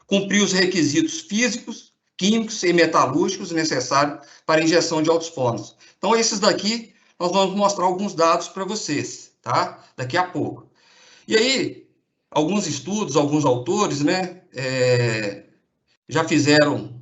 cumprir os requisitos físicos, químicos e metalúrgicos necessários para a injeção de altos fornos. Então, esses daqui, nós vamos mostrar alguns dados para vocês, tá? Daqui a pouco. E aí, alguns estudos, alguns autores, né, já fizeram,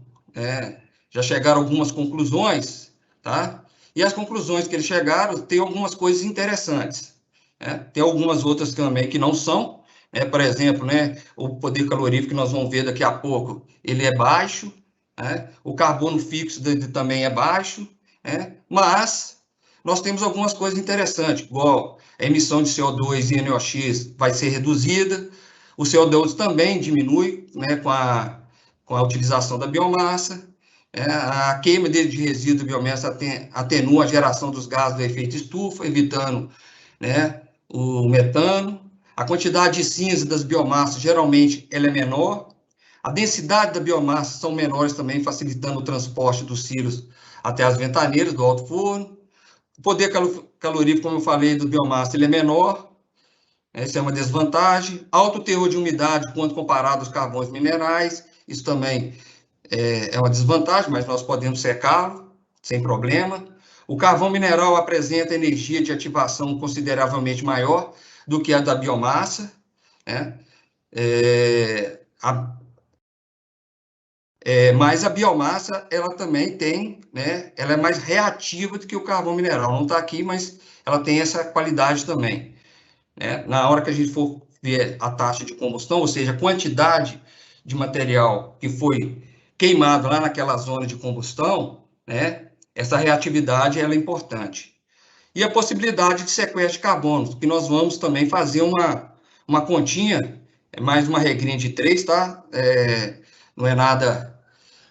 já chegaram a algumas conclusões, tá? E as conclusões que eles chegaram têm algumas coisas interessantes, né? Tem algumas outras também que não são, né? Por exemplo, né, o poder calorífico que nós vamos ver daqui a pouco, ele é baixo, né? O carbono fixo dele também é baixo, né? Mas nós temos algumas coisas interessantes, igual a emissão de CO2 e NOx vai ser reduzida, o CO2 também diminui, né, com a utilização da biomassa, a queima de resíduo de biomassa atenua a geração dos gases do efeito estufa, evitando, né, o metano. A quantidade de cinza das biomassas, geralmente, ela é menor. A densidade da biomassa são menores também, facilitando o transporte dos silos até as ventaneiras do alto forno. O poder calorífico, como eu falei, do biomassa, ele é menor. Essa é uma desvantagem. Alto teor de umidade quando comparado aos carvões minerais. Isso também é uma desvantagem, mas nós podemos secá-lo sem problema. O carvão mineral apresenta energia de ativação consideravelmente maior do que a da biomassa, né? Mas a biomassa, ela também tem, né? Ela é mais reativa do que o carvão mineral. Não está aqui, mas ela tem essa qualidade também, né? Na hora que a gente for ver a taxa de combustão, ou seja, a quantidade de material que foi queimado lá naquela zona de combustão, né? Essa reatividade ela é importante. E a possibilidade de sequestro de carbono, que nós vamos também fazer uma continha, mais uma regrinha de 3, tá? Não é nada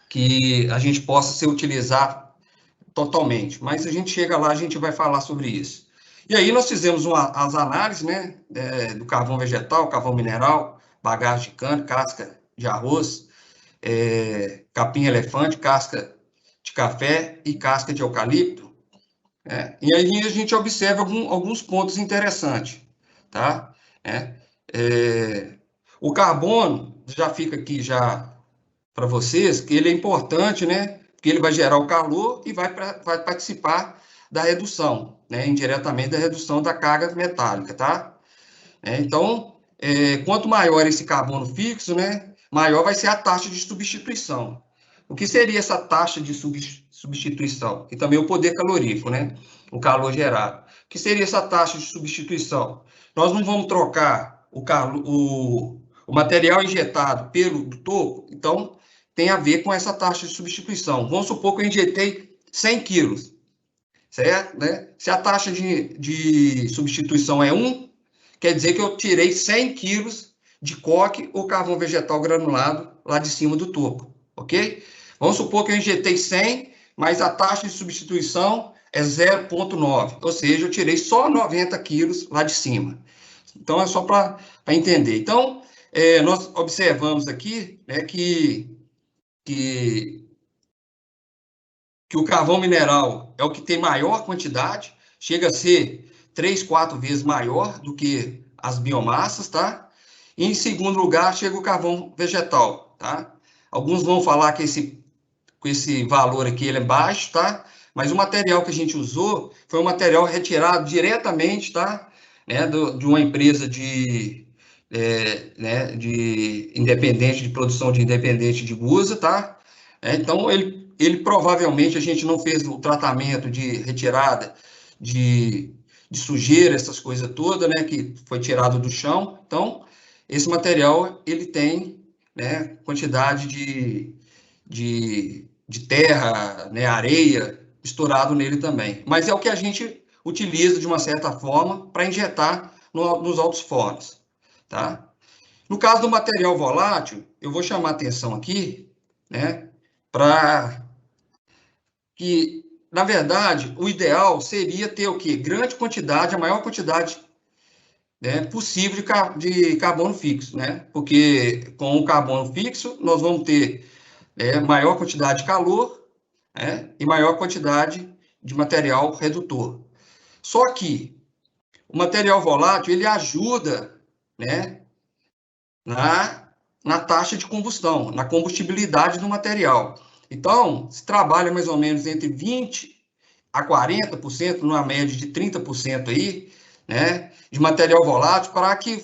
que a gente possa se utilizar totalmente, mas a gente chega lá, a gente vai falar sobre isso. E aí nós fizemos as análises, né, do carvão vegetal, carvão mineral, bagaço de cana, casca de arroz, capim-elefante, casca de café e casca de eucalipto. E aí a gente observa alguns pontos interessantes, tá? O carbono, já fica aqui já para vocês, que ele é importante, né? Porque ele vai gerar o calor e vai participar da redução, né? Indiretamente da redução da carga metálica, tá? Então, quanto maior esse carbono fixo, né? Maior vai ser a taxa de substituição. O que seria essa taxa de substituição? E também o poder calorífico, né? O calor gerado. O que seria essa taxa de substituição? Nós não vamos trocar o material injetado pelo do topo, então tem a ver com essa taxa de substituição. Vamos supor que eu injetei 100 quilos, certo? Né? Se a taxa de substituição é 1, quer dizer que eu tirei 100 quilos de coque ou carvão vegetal granulado lá de cima do topo, ok? Vamos supor que eu injetei 100, mas a taxa de substituição é 0,9, ou seja, eu tirei só 90 quilos lá de cima. Então, é só para entender. Então, nós observamos aqui, né, que o carvão mineral é o que tem maior quantidade, chega a ser 3, 4 vezes maior do que as biomassas, tá? E, em segundo lugar, chega o carvão vegetal, tá? Alguns vão falar que esse valor aqui ele é baixo, tá? Mas o material que a gente usou foi um material retirado diretamente, tá? De uma empresa de independente, de produção de independente de gusa, tá? Então, ele provavelmente, a gente não fez o tratamento de retirada de sujeira, essas coisas todas, né, que foi tirado do chão. Então, esse material, ele tem, né, quantidade de terra, né, areia, misturado nele também. Mas é o que a gente utiliza, de uma certa forma, para injetar nos altos fornos, tá? No caso do material volátil, eu vou chamar a atenção aqui, né, para que, na verdade, o ideal seria ter o quê? Grande quantidade, a maior quantidade, né, possível de carbono fixo, né? Porque com o carbono fixo nós vamos ter maior quantidade de calor, né, e maior quantidade de material redutor. Só que o material volátil ele ajuda, né, na taxa de combustão, na combustibilidade do material. Então, se trabalha mais ou menos entre 20% a 40%, numa média de 30% aí, né, de material volátil, para que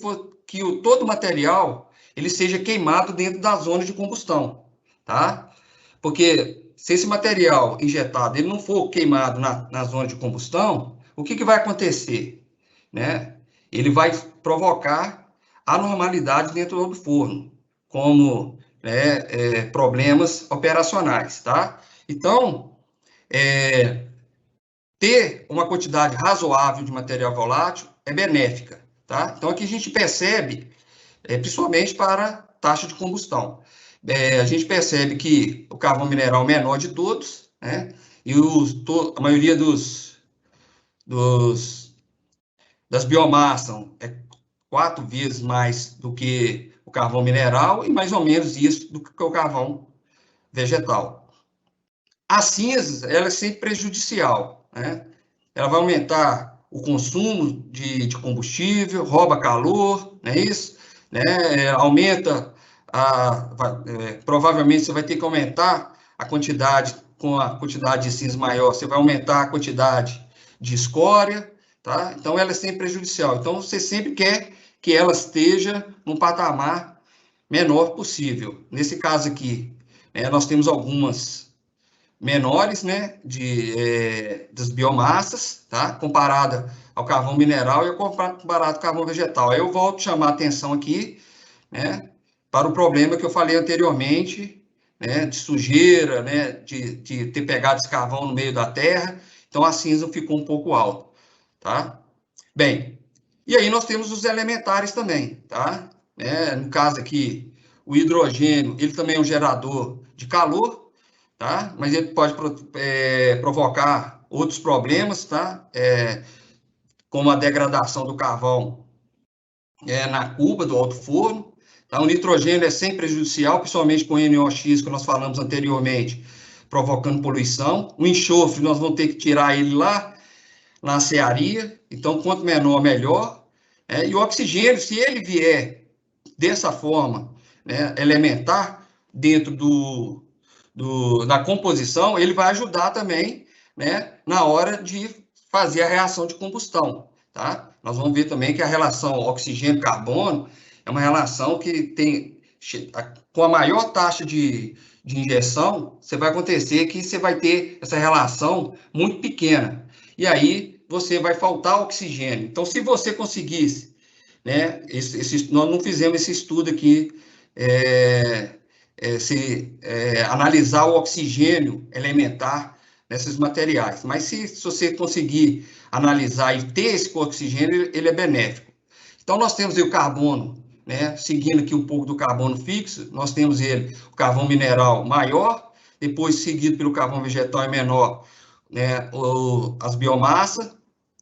todo o material ele seja queimado dentro da zona de combustão, tá? Porque se esse material injetado ele não for queimado na zona de combustão, o que vai acontecer? Né? Ele vai provocar anormalidade dentro do forno, como problemas operacionais, tá? Então, ter uma quantidade razoável de material volátil é benéfica, tá? Então, aqui a gente percebe, principalmente para taxa de combustão. A gente percebe que o carvão mineral é o menor de todos, né? E a maioria das biomassas é 4 vezes mais do que o carvão mineral e mais ou menos isso do que o carvão vegetal. A cinza, ela é sempre prejudicial, né? Ela vai aumentar o consumo de combustível, rouba calor, não é isso? Né? Aumenta, provavelmente você vai ter que aumentar a quantidade, com a quantidade de cinza maior, você vai aumentar a quantidade de escória, tá? Então, ela é sempre prejudicial. Então, você sempre quer que ela esteja num patamar menor possível. Nesse caso aqui, nós temos algumas menores, né, das biomassas, tá? Comparada ao carvão mineral e comparado ao carvão vegetal. Aí eu volto a chamar a atenção aqui, né, para o problema que eu falei anteriormente, né, de sujeira, né, de ter pegado esse carvão no meio da terra, então a cinza ficou um pouco alta, tá? Bem, e aí nós temos os elementares também, tá? No caso aqui, o hidrogênio, ele também é um gerador de calor, tá? Mas ele pode provocar outros problemas, tá? Como a degradação do carvão na cuba do alto forno. Tá? O nitrogênio é sempre prejudicial, principalmente com o NOx, que nós falamos anteriormente, provocando poluição. O enxofre, nós vamos ter que tirar ele lá na cearia, então quanto menor, melhor. E o oxigênio, se ele vier dessa forma, né, elementar, dentro da composição, ele vai ajudar também, né, na hora de fazer a reação de combustão, tá? Nós vamos ver também que a relação oxigênio-carbono é uma relação que tem, com a maior taxa de injeção, você vai acontecer que você vai ter essa relação muito pequena, e aí você vai faltar oxigênio. Então, se você conseguisse, né, nós não fizemos esse estudo aqui, analisar o oxigênio elementar nesses materiais. Mas se você conseguir analisar e ter esse oxigênio, ele é benéfico. Então, nós temos aí o carbono, né? Seguindo aqui um pouco do carbono fixo, nós temos ele, o carvão mineral maior, depois seguido pelo carvão vegetal é menor, né? As biomassas,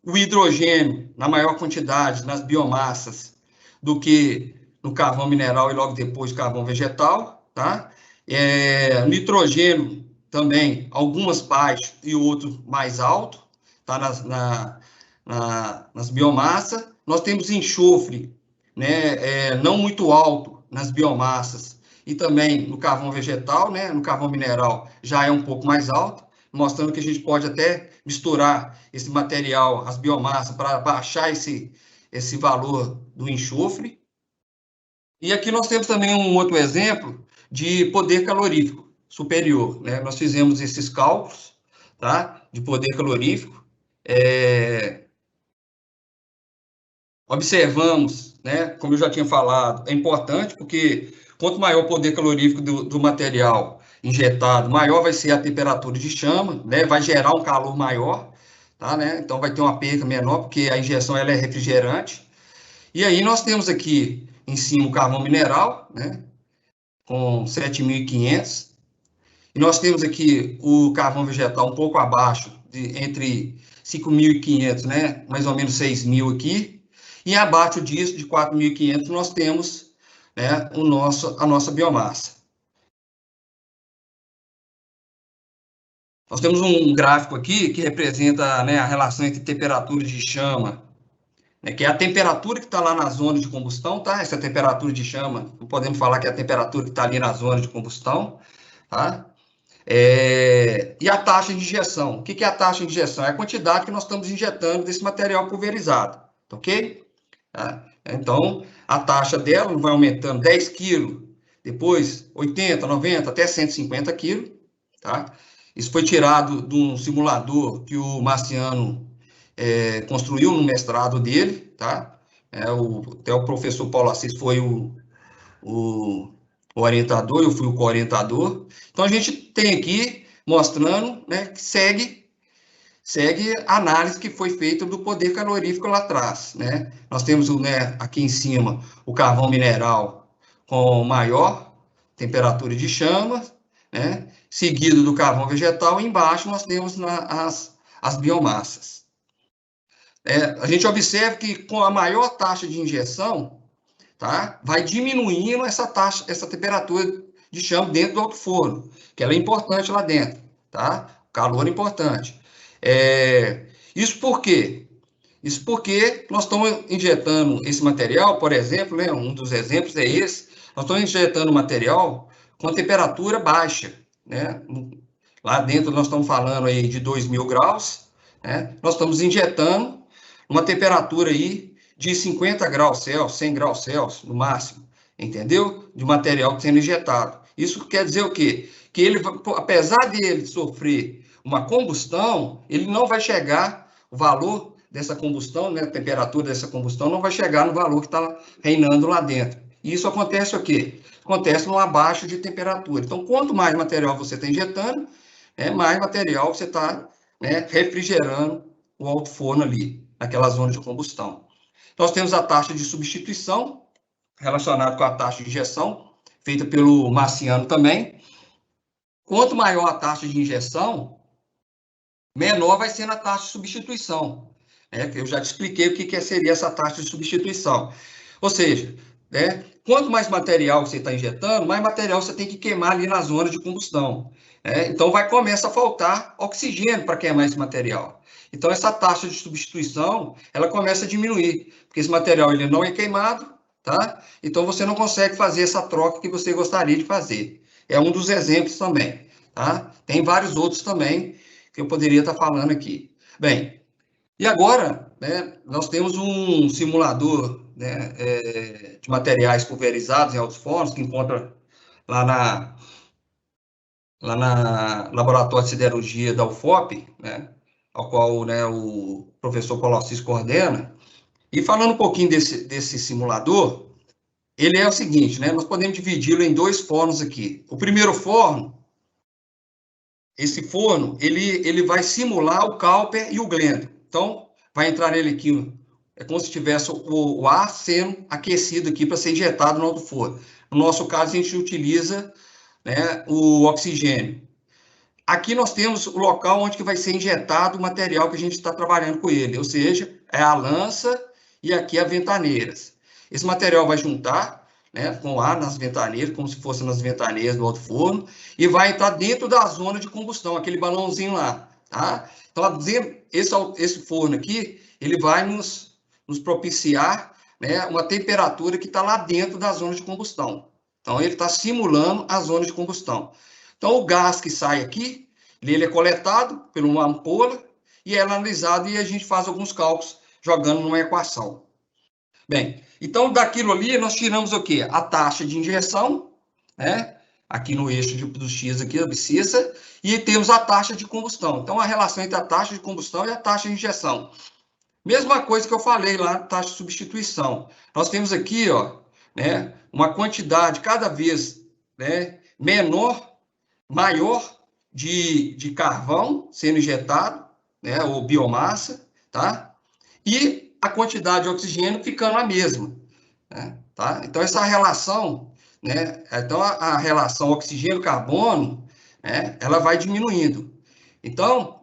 o hidrogênio na maior quantidade nas biomassas do que no carvão mineral e logo depois carvão vegetal, tá? Nitrogênio também, algumas baixo e outros mais alto, tá? Nas biomassas. Nós temos enxofre, né? Não muito alto nas biomassas e também no carvão vegetal, né? No carvão mineral já é um pouco mais alto, mostrando que a gente pode até misturar esse material, as biomassas, para baixar esse valor do enxofre. E aqui nós temos também um outro exemplo de poder calorífico superior, né? Nós fizemos esses cálculos, tá? De poder calorífico. Observamos, né? Como eu já tinha falado, é importante porque quanto maior o poder calorífico do material injetado, maior vai ser a temperatura de chama, né? Vai gerar um calor maior, tá, né? Então vai ter uma perda menor porque a injeção ela é refrigerante. E aí nós temos aqui em cima o carvão mineral, né, com 7.500, e nós temos aqui o carvão vegetal um pouco abaixo, entre 5.500, né, mais ou menos 6.000 aqui, e abaixo disso, de 4.500, nós temos, né, a nossa biomassa. Nós temos um gráfico aqui que representa, né, a relação entre temperatura de chama, né, que é a temperatura que está lá na zona de combustão, tá? Essa temperatura de chama, não podemos falar que é a temperatura que está ali na zona de combustão, tá? E a taxa de injeção. O que é a taxa de injeção? É a quantidade que nós estamos injetando desse material pulverizado, ok? Tá? Então, a taxa dela vai aumentando 10 quilos, depois 80, 90, até 150 quilos, tá? Isso foi tirado de um simulador que o Marciano construiu no mestrado dele, tá? Até o professor Paulo Assis foi o orientador, eu fui o co-orientador. Então, a gente tem aqui mostrando, né, que segue a análise que foi feita do poder calorífico lá atrás, né? Nós temos, né, aqui em cima o carvão mineral com maior temperatura de chama, né, seguido do carvão vegetal, e embaixo nós temos as biomassas. A gente observa que com a maior taxa de injeção, tá, vai diminuindo essa temperatura de chama dentro do alto forno, que ela é importante lá dentro, tá? O calor é importante. Isso por quê? Isso porque nós estamos injetando esse material, por exemplo, né, um dos exemplos é esse, nós estamos injetando material com temperatura baixa, né? Lá dentro nós estamos falando aí de 2.000 graus, né? Nós estamos injetando uma temperatura aí de 50 graus Celsius, 100 graus Celsius, no máximo, entendeu? De material sendo injetado. Isso quer dizer o quê? Que ele, apesar de ele sofrer uma combustão, ele não vai chegar, o valor dessa combustão, né, a temperatura dessa combustão não vai chegar no valor que está reinando lá dentro. E isso acontece o quê? Acontece no abaixo de temperatura. Então, quanto mais material você está injetando, mais material você está, né, refrigerando o alto forno ali, naquela zona de combustão. Nós temos a taxa de substituição, relacionada com a taxa de injeção, feita pelo Marciano também. Quanto maior a taxa de injeção, menor vai ser a taxa de substituição. Eu já te expliquei o que seria essa taxa de substituição. Ou seja, quanto mais material você está injetando, mais material você tem que queimar ali na zona de combustão. Então, começa a faltar oxigênio para queimar esse material. Então, essa taxa de substituição, ela começa a diminuir, porque esse material ele não é queimado, tá? Então, você não consegue fazer essa troca que você gostaria de fazer. É um dos exemplos também, tá? Tem vários outros também que eu poderia estar falando aqui. Bem, e agora, né, nós temos um simulador, né, de materiais pulverizados em altos fornos, que encontra lá na Laboratório de Siderurgia da UFOP, né, ao qual, né, o professor Paulo Assis coordena. E falando um pouquinho desse simulador, ele é o seguinte, né, nós podemos dividi-lo em dois fornos aqui. O primeiro forno, esse forno, ele vai simular o Cowper e o Glenda. Então, vai entrar nele aqui, é como se tivesse o ar sendo aquecido aqui para ser injetado no alto forno. No nosso caso, a gente utiliza, né, o oxigênio. Aqui nós temos o local onde que vai ser injetado o material que a gente está trabalhando com ele, ou seja, é a lança e aqui as ventaneiras. Esse material vai juntar, né, com ar nas ventaneiras, como se fosse nas ventaneiras do alto forno, e vai entrar dentro da zona de combustão, aquele balãozinho lá, tá? Então, esse forno aqui, ele vai nos propiciar, né, uma temperatura que está lá dentro da zona de combustão. Então, ele está simulando a zona de combustão. Então, o gás que sai aqui, ele é coletado por uma ampola e é analisado e a gente faz alguns cálculos jogando numa equação. Bem, então, daquilo ali, nós tiramos o quê? A taxa de injeção, né? Aqui no eixo do X, aqui, abscissa, e temos a taxa de combustão. Então, a relação entre a taxa de combustão e a taxa de injeção. Mesma coisa que eu falei lá, taxa de substituição. Nós temos aqui, ó, né, uma quantidade cada vez, né, maior de carvão sendo injetado, né, ou biomassa, tá? E a quantidade de oxigênio ficando a mesma, né, tá? Então, essa relação, né, então a relação oxigênio-carbono, né, ela vai diminuindo. Então,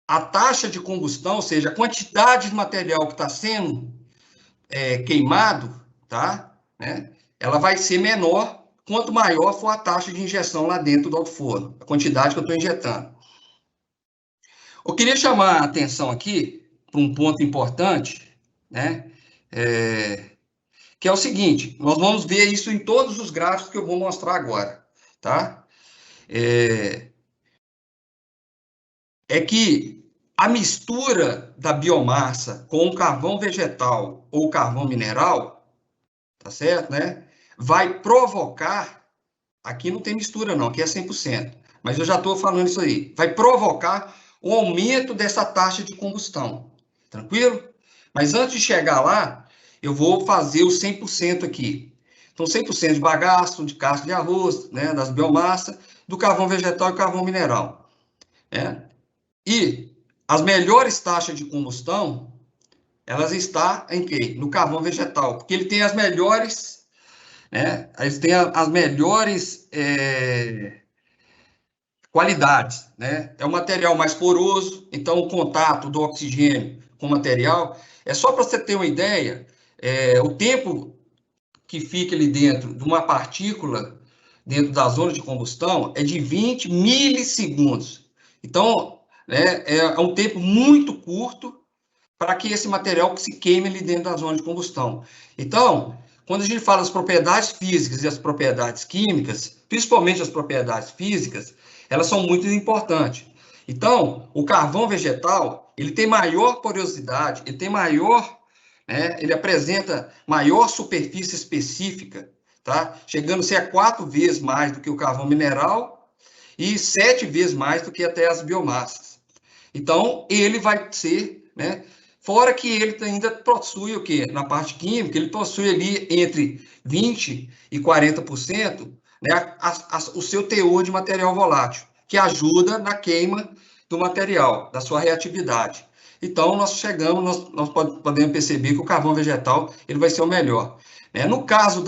a taxa de combustão, ou seja, a quantidade de material que está sendo queimado, tá, né, ela vai ser menor quanto maior for a taxa de injeção lá dentro do alto-forno, a quantidade que eu estou injetando. Eu queria chamar a atenção aqui para um ponto importante, né, que é o seguinte, nós vamos ver isso em todos os gráficos que eu vou mostrar agora, tá? É que a mistura da biomassa com o carvão vegetal ou carvão mineral, tá certo, né? Vai provocar, aqui não tem mistura não, aqui é 100%, mas eu já estou falando isso aí, vai provocar o aumento dessa taxa de combustão, tranquilo? Mas antes de chegar lá, eu vou fazer o 100% aqui. Então, 100% de bagaço, de casca de arroz, né, das biomassas, do carvão vegetal e carvão mineral, né? E as melhores taxas de combustão, elas estão em quê? No carvão vegetal, porque ele tem as melhores, né? Eles têm as melhores qualidades, né? É um material mais poroso, então o contato do oxigênio com o material, é só para você ter uma ideia, o tempo que fica ali dentro de uma partícula, dentro da zona de combustão, é de 20 milissegundos. Então, né, é um tempo muito curto para que esse material se queime ali dentro da zona de combustão. Então, quando a gente fala das propriedades físicas e as propriedades químicas, principalmente as propriedades físicas, elas são muito importantes. Então, o carvão vegetal, ele tem maior porosidade, ele tem maior, né, ele apresenta maior superfície específica, tá? Chegando a ser 4 vezes mais do que o carvão mineral e 7 vezes mais do que até as biomassas. Então, ele vai ser, né? Fora que ele ainda possui o quê? Na parte química, ele possui ali entre 20% e 40%, né, o seu teor de material volátil, que ajuda na queima do material, da sua reatividade. Então, nós podemos perceber que o carvão vegetal ele vai ser o melhor. No caso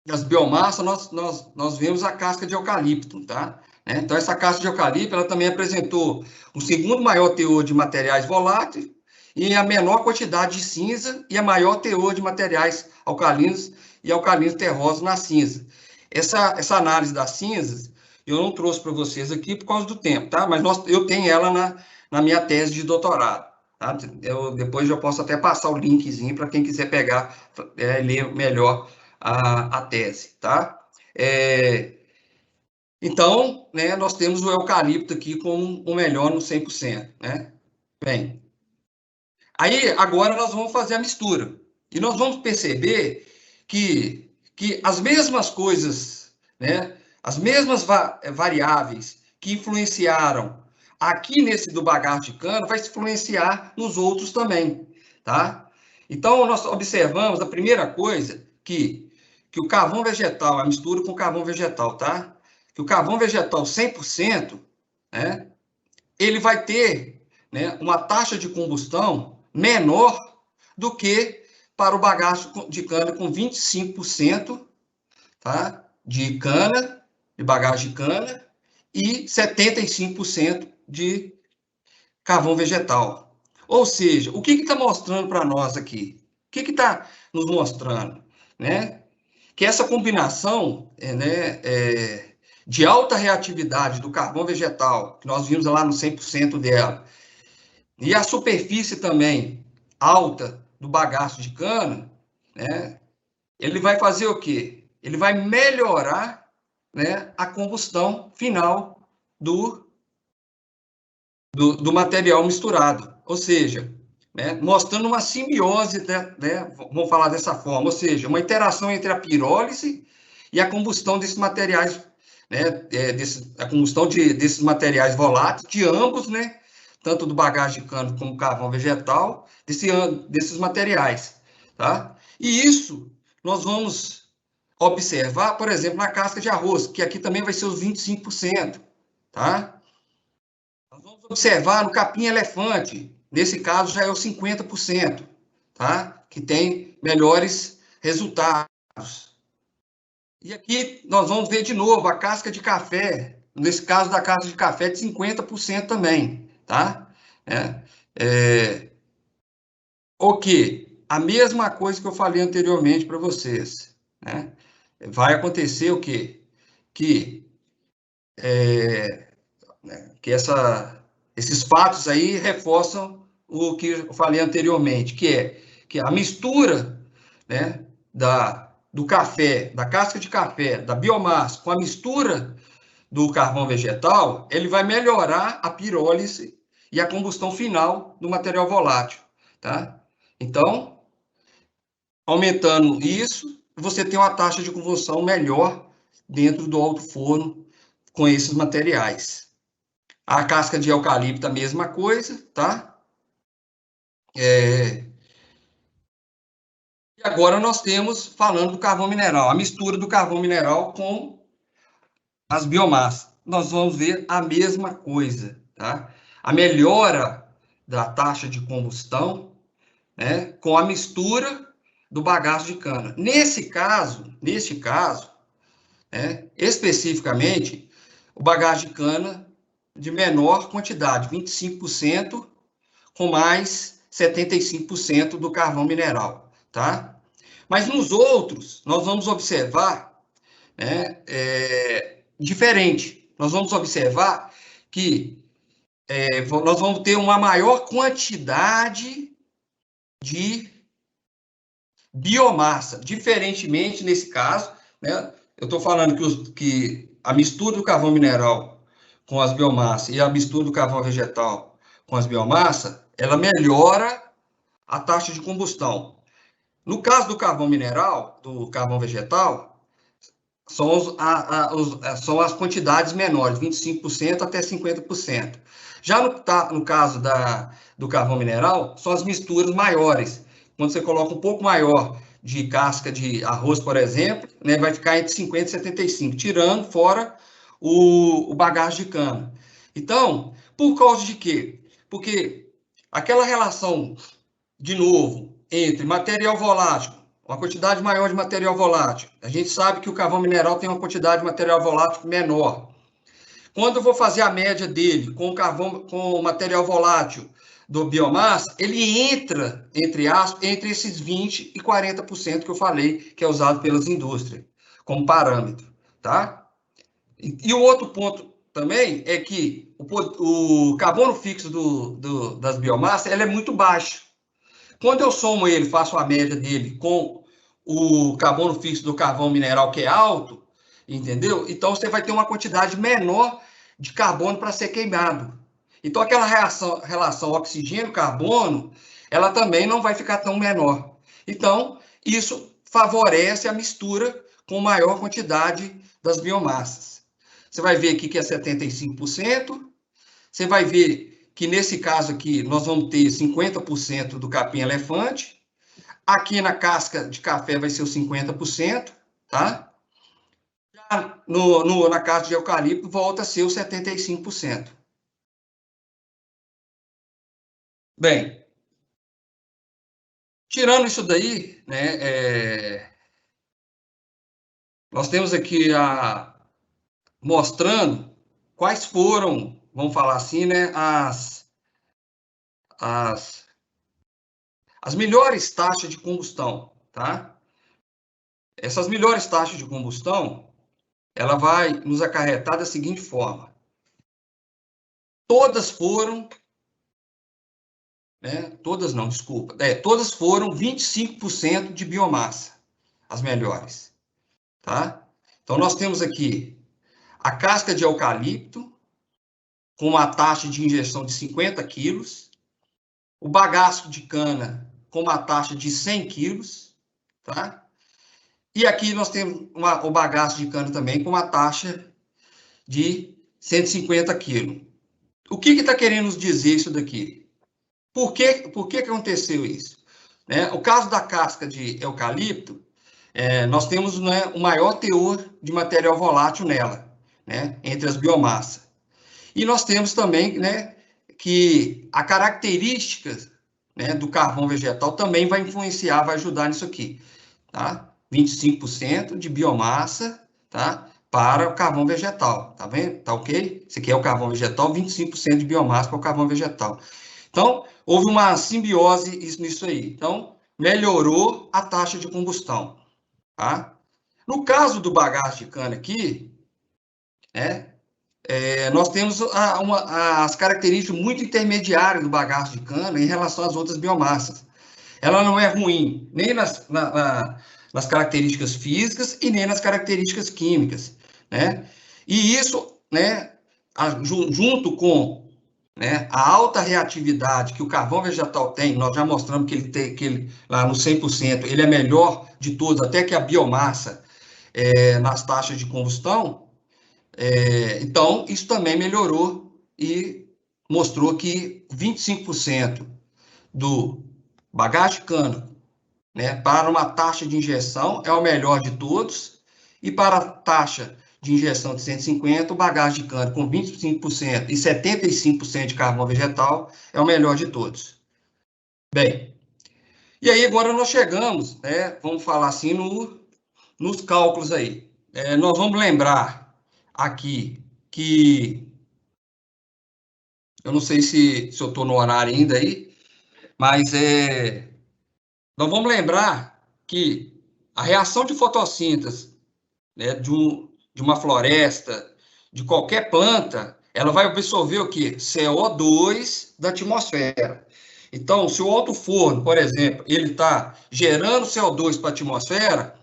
das biomassas, nós vemos a casca de eucalipto, tá? Então, essa casca de eucalipto, ela também apresentou o segundo maior teor de materiais voláteis e a menor quantidade de cinza e a maior teor de materiais alcalinos e alcalinos terrosos na cinza. Essa análise das cinzas, eu não trouxe para vocês aqui por causa do tempo, tá? Mas eu tenho ela na minha tese de doutorado, tá? Depois eu posso até passar o linkzinho para quem quiser pegar, ler melhor a tese, tá? Então, né, nós temos o eucalipto aqui como o melhor no 100%, né? Bem, aí agora nós vamos fazer a mistura. E nós vamos perceber que as mesmas coisas, né, as mesmas variáveis que influenciaram aqui nesse do bagaço de cana, vai se influenciar nos outros também, tá? Então, nós observamos a primeira coisa que o carvão vegetal, a mistura com carvão vegetal, tá? Que o carvão vegetal 100%, né, ele vai ter, né, uma taxa de combustão menor do que para o bagaço de cana com 25%, tá? De cana, de bagaço de cana, e 75% de carvão vegetal. Ou seja, o que está mostrando para nós aqui? O que está nos mostrando? Né? Que essa combinação de alta reatividade do carvão vegetal, que nós vimos lá no 100% dela, e a superfície também alta do bagaço de cana, né, ele vai fazer o quê? Ele vai melhorar, né, a combustão final do material misturado. Ou seja, né, mostrando uma simbiose, né, vamos falar dessa forma, ou seja, uma interação entre a pirólise e a combustão desses materiais, né, a combustão desses materiais voláteis, de ambos, né, tanto do bagaço de cana como carvão vegetal, desses materiais, tá? E isso nós vamos observar, por exemplo, na casca de arroz, que aqui também vai ser os 25%, tá? Nós vamos observar no capim-elefante, nesse caso já é os 50%, tá? Que tem melhores resultados. E aqui nós vamos ver de novo a casca de café, nesse caso da casca de café, de 50% também, tá? O que? A mesma coisa que eu falei anteriormente para vocês, né? Vai acontecer o quê? Que esses fatos aí reforçam o que eu falei anteriormente, que a mistura, né, do café, da casca de café, da biomassa, com a mistura do carvão vegetal, ele vai melhorar a pirólise e a combustão final do material volátil, tá? Então, aumentando isso, você tem uma taxa de combustão melhor dentro do alto forno com esses materiais. A casca de eucalipto, a mesma coisa, tá? E agora nós temos, falando do carvão mineral, a mistura do carvão mineral com as biomassas. Nós vamos ver a mesma coisa, tá? A melhora da taxa de combustão, né, com a mistura do bagaço de cana. Neste caso, né, especificamente, o bagaço de cana de menor quantidade, 25%, com mais 75% do carvão mineral, tá? Mas nos outros, nós vamos observar, né, diferente. Nós vamos observar que nós vamos ter uma maior quantidade de biomassa, diferentemente nesse caso, né? Eu estou falando que a mistura do carvão mineral com as biomassas e a mistura do carvão vegetal com as biomassas, ela melhora a taxa de combustão. No caso do carvão mineral, do carvão vegetal, são as quantidades menores, 25% até 50%. Já no caso do carvão mineral, são as misturas maiores. Quando você coloca um pouco maior de casca de arroz, por exemplo, né, vai ficar entre 50 e 75, tirando fora o bagaço de cana. Então, por causa de quê? Porque aquela relação, de novo, entre material volátil, uma quantidade maior de material volátil. A gente sabe que o carvão mineral tem uma quantidade de material volátil menor. Quando eu vou fazer a média dele com o material volátil do biomassa, ele entra, entre aspas, entre esses 20% e 40% que eu falei, que é usado pelas indústrias, como parâmetro, tá? E o outro ponto também é que o carbono fixo das biomassas, ele é muito baixo. Quando eu somo ele, faço a média dele com o carbono fixo do carvão mineral, que é alto, entendeu? Então, você vai ter uma quantidade menor de carbono para ser queimado. Então, aquela relação oxigênio-carbono, ela também não vai ficar tão menor. Então, isso favorece a mistura com maior quantidade das biomassas. Você vai ver aqui que é 75%, você vai ver que nesse caso aqui nós vamos ter 50% do capim-elefante, aqui na casca de café vai ser o 50%, tá? Já na casca de eucalipto volta a ser o 75%. Bem, tirando isso daí, né, nós temos aqui mostrando quais foram, vamos falar assim, né, as melhores taxas de combustão, tá? Essas melhores taxas de combustão, ela vai nos acarretar da seguinte forma. Todas foram, né, todas não, desculpa, todas foram 25% de biomassa, as melhores, tá? Então, nós temos aqui a casca de eucalipto, com uma taxa de injeção de 50 quilos, o bagaço de cana, com uma taxa de 100 quilos, tá? E aqui nós temos o bagaço de cana também, com uma taxa de 150 quilos. O que está querendo nos dizer isso daqui? Por que aconteceu isso? Né? O caso da casca de eucalipto, nós temos, né, o maior teor de material volátil nela, né, entre as biomassas. E nós temos também, né, que a característica, né, do carvão vegetal também vai influenciar, vai ajudar nisso aqui, tá? 25% de biomassa, tá? para o carvão vegetal, tá vendo? Tá ok? Esse aqui é o carvão vegetal, 25% de biomassa para o carvão vegetal. Então, houve uma simbiose nisso aí. Então, melhorou a taxa de combustão, tá? No caso do bagaço de cana aqui, né, nós temos as características muito intermediárias do bagaço de cana em relação às outras biomassas. Ela não é ruim nem nas características físicas e nem nas características químicas, né? E isso, né, junto com, né, a alta reatividade que o carvão vegetal tem, nós já mostramos que ele tem, lá no 100%, ele é melhor de todos, até que a biomassa nas taxas de combustão. Então, isso também melhorou e mostrou que 25% do bagaço de cana, né, para uma taxa de injeção é o melhor de todos, e para a taxa de injeção de 150, o bagaço de cana com 25% e 75% de carvão vegetal é o melhor de todos. Bem, e aí agora nós chegamos, né, vamos falar assim, nos cálculos aí. Nós vamos lembrar aqui que, eu não sei se eu estou no horário ainda aí, mas nós vamos lembrar que a reação de fotossíntese, né, de uma floresta, de qualquer planta, ela vai absorver o quê? CO2 da atmosfera. Então, se o alto forno, por exemplo, ele está gerando CO2 para a atmosfera,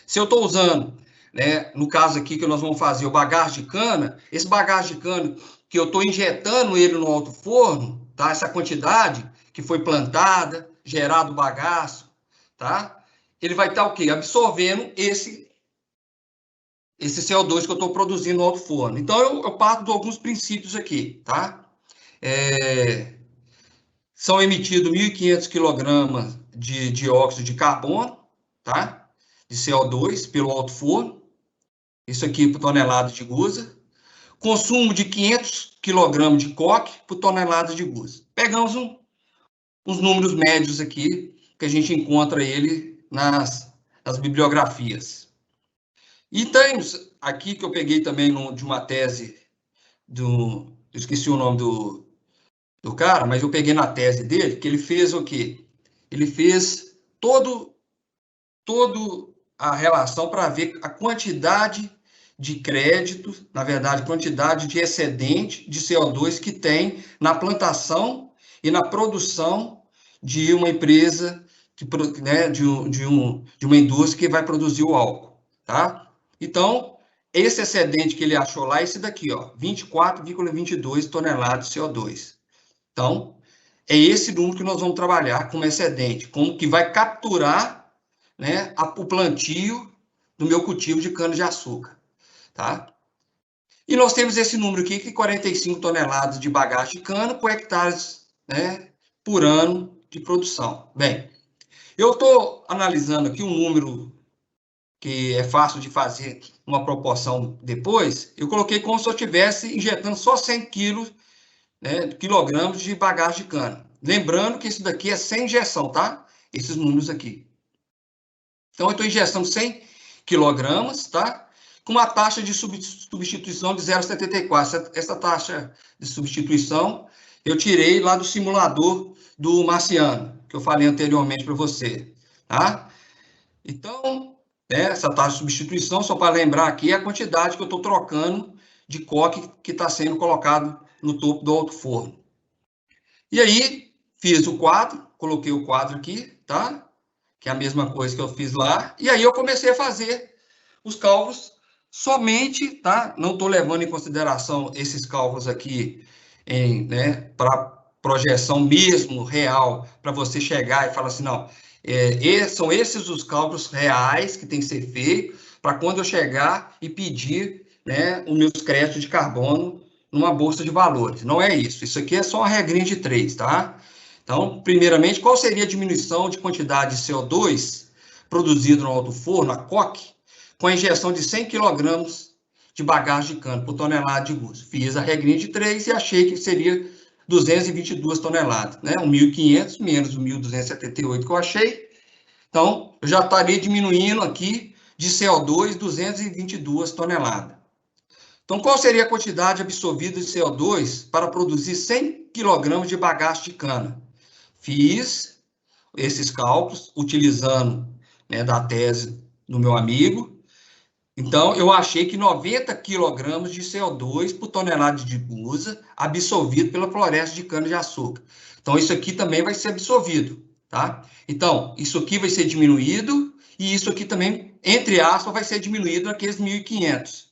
se eu estou usando, né, no caso aqui que nós vamos fazer o bagaço de cana, esse bagaço de cana que eu estou injetando ele no alto forno, tá? Essa quantidade que foi plantada, gerado o bagaço, tá? Ele vai estar o quê? Absorvendo esse CO2 que eu estou produzindo no alto forno. Então, eu parto de alguns princípios aqui, tá? São emitidos 1.500 kg de dióxido de carbono, tá? De CO2 pelo alto forno. Isso aqui por tonelada de gusa. Consumo de 500 kg de coque por tonelada de gusa. Pegamos uns números médios aqui, que a gente encontra ele nas bibliografias. E temos aqui, que eu peguei também de uma tese eu esqueci o nome do cara, mas eu peguei na tese dele, que ele fez o quê? Ele fez todo a relação para ver a quantidade de crédito, na verdade, quantidade de excedente de CO2 que tem na plantação e na produção de uma empresa, né, de uma indústria que vai produzir o álcool, tá? Então, esse excedente que ele achou lá é esse daqui, ó, 24,22 toneladas de CO2. Então, é esse número que nós vamos trabalhar como excedente, como que vai capturar, né, o plantio do meu cultivo de cana-de-açúcar, tá? E nós temos esse número aqui, que 45 toneladas de bagaço de cana por hectares, né, por ano de produção. Bem, eu estou analisando aqui um número que é fácil de fazer uma proporção depois. Eu coloquei como se eu estivesse injetando só 100 quilos, né, quilogramas de bagaço de cana. Lembrando que isso daqui é sem injeção, tá? Esses números aqui. Então, eu estou injetando 100 quilogramas, tá? Com uma taxa de substituição de 0,74. Essa taxa de substituição eu tirei lá do simulador do Marciano, que eu falei anteriormente para você, tá? Então, essa taxa de substituição, só para lembrar aqui, é a quantidade que eu estou trocando de coque que está sendo colocado no topo do alto forno. E aí, fiz o quadro, coloquei o quadro aqui, tá? Que é a mesma coisa que eu fiz lá. E aí eu comecei a fazer os cálculos somente, tá? Não estou levando em consideração esses cálculos aqui, né, para projeção mesmo real, para você chegar e falar assim, não, são esses os cálculos reais que tem que ser feitos para quando eu chegar e pedir, né, os meus créditos de carbono numa bolsa de valores. Não é isso. Isso aqui é só uma regrinha de 3, tá? Então, primeiramente, qual seria a diminuição de quantidade de CO2 produzido no alto forno, a coque, com a injeção de 100 kg de bagaço de cana por tonelada de gusa? Fiz a regrinha de 3 e achei que seria 222 toneladas, né? 1.500 menos o 1.278 que eu achei. Então, eu já estaria diminuindo aqui de CO2 222 toneladas. Então, qual seria a quantidade absorvida de CO2 para produzir 100 kg de bagaço de cana? Fiz esses cálculos utilizando, né, da tese do meu amigo. Então, eu achei que 90 kg de CO2 por tonelada de gusa absorvido pela floresta de cana-de-açúcar. Então, isso aqui também vai ser absorvido, tá? Então, isso aqui vai ser diminuído e isso aqui também, entre aspas, vai ser diminuído naqueles 1.500,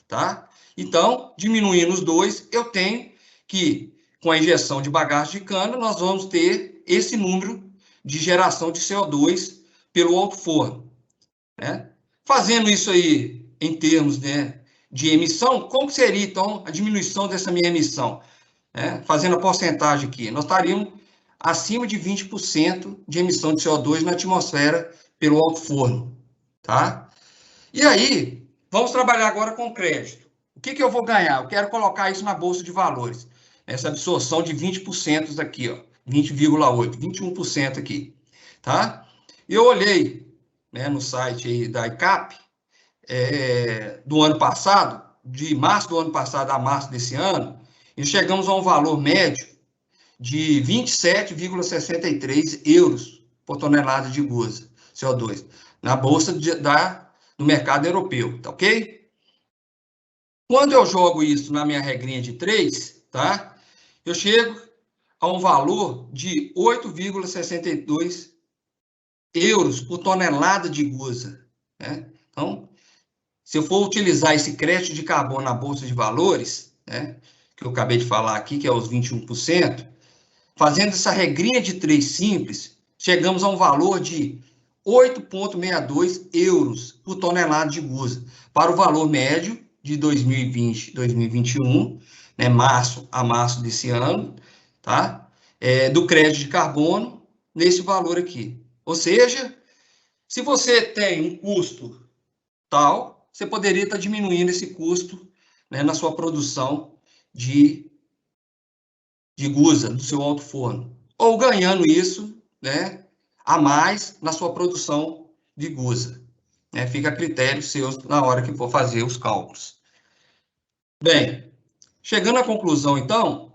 tá? Então, diminuindo os dois, eu tenho que, com a injeção de bagaço de cana, nós vamos ter esse número de geração de CO2 pelo alto forno, né? Fazendo isso aí em termos, né, de emissão, como seria, então, a diminuição dessa minha emissão? Fazendo a porcentagem aqui, nós estaríamos acima de 20% de emissão de CO2 na atmosfera pelo alto forno, tá? E aí, vamos trabalhar agora com crédito. O que eu vou ganhar? Eu quero colocar isso na Bolsa de Valores. Essa absorção de 20% aqui, ó, 20,8%, 21% aqui, tá? Eu olhei, né, no site aí da ICAP, do ano passado, de março do ano passado a março desse ano, e chegamos a um valor médio de 27,63 euros por tonelada de gusa, CO2, na Bolsa do mercado europeu, tá ok? Quando eu jogo isso na minha regrinha de 3, tá? Eu chego a um valor de 8,62 euros por tonelada de gusa, né? Então, se eu for utilizar esse crédito de carbono na Bolsa de Valores, né, que eu acabei de falar aqui, que é os 21%, fazendo essa regrinha de 3 simples, chegamos a um valor de 8,62 euros por tonelada de gusa, para o valor médio de 2020, 2021, né, março a março desse ano, tá? Do crédito de carbono, nesse valor aqui. Ou seja, se você tem um custo tal, você poderia estar diminuindo esse custo, né, na sua produção de gusa, do seu alto forno, ou ganhando isso, né, a mais na sua produção de gusa, né? Fica a critério seu na hora que for fazer os cálculos. Bem, chegando à conclusão, então,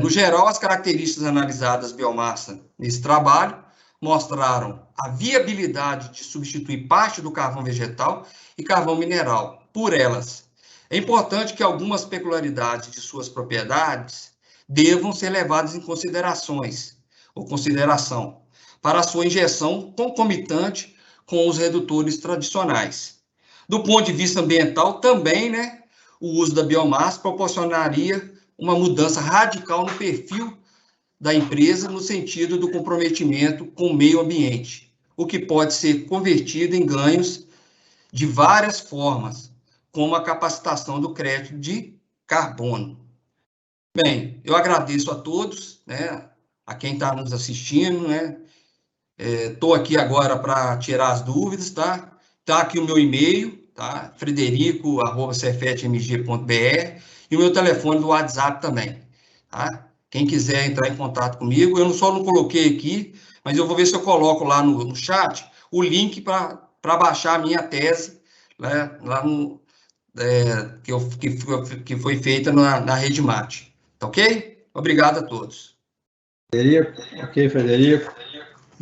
no geral, as características analisadas da biomassa nesse trabalho mostraram a viabilidade de substituir parte do carvão vegetal e carvão mineral por elas. É importante que algumas peculiaridades de suas propriedades devam ser levadas em consideração para a sua injeção concomitante com os redutores tradicionais. Do ponto de vista ambiental, também, né, o uso da biomassa proporcionaria uma mudança radical no perfil da empresa no sentido do comprometimento com o meio ambiente, o que pode ser convertido em ganhos de várias formas, como a capacitação do crédito de carbono. Bem, eu agradeço a todos, né, a quem está nos assistindo, né, estou aqui agora para tirar as dúvidas, tá? Está aqui o meu e-mail, tá? frederico@cefetmg.br e o meu telefone do WhatsApp também, tá? Quem quiser entrar em contato comigo, eu só não coloquei aqui, mas eu vou ver se eu coloco lá no chat o link para baixar a minha tese, né, lá no, que foi feita na RedMat. Tá ok? Obrigado a todos. Frederico, ok, Frederico.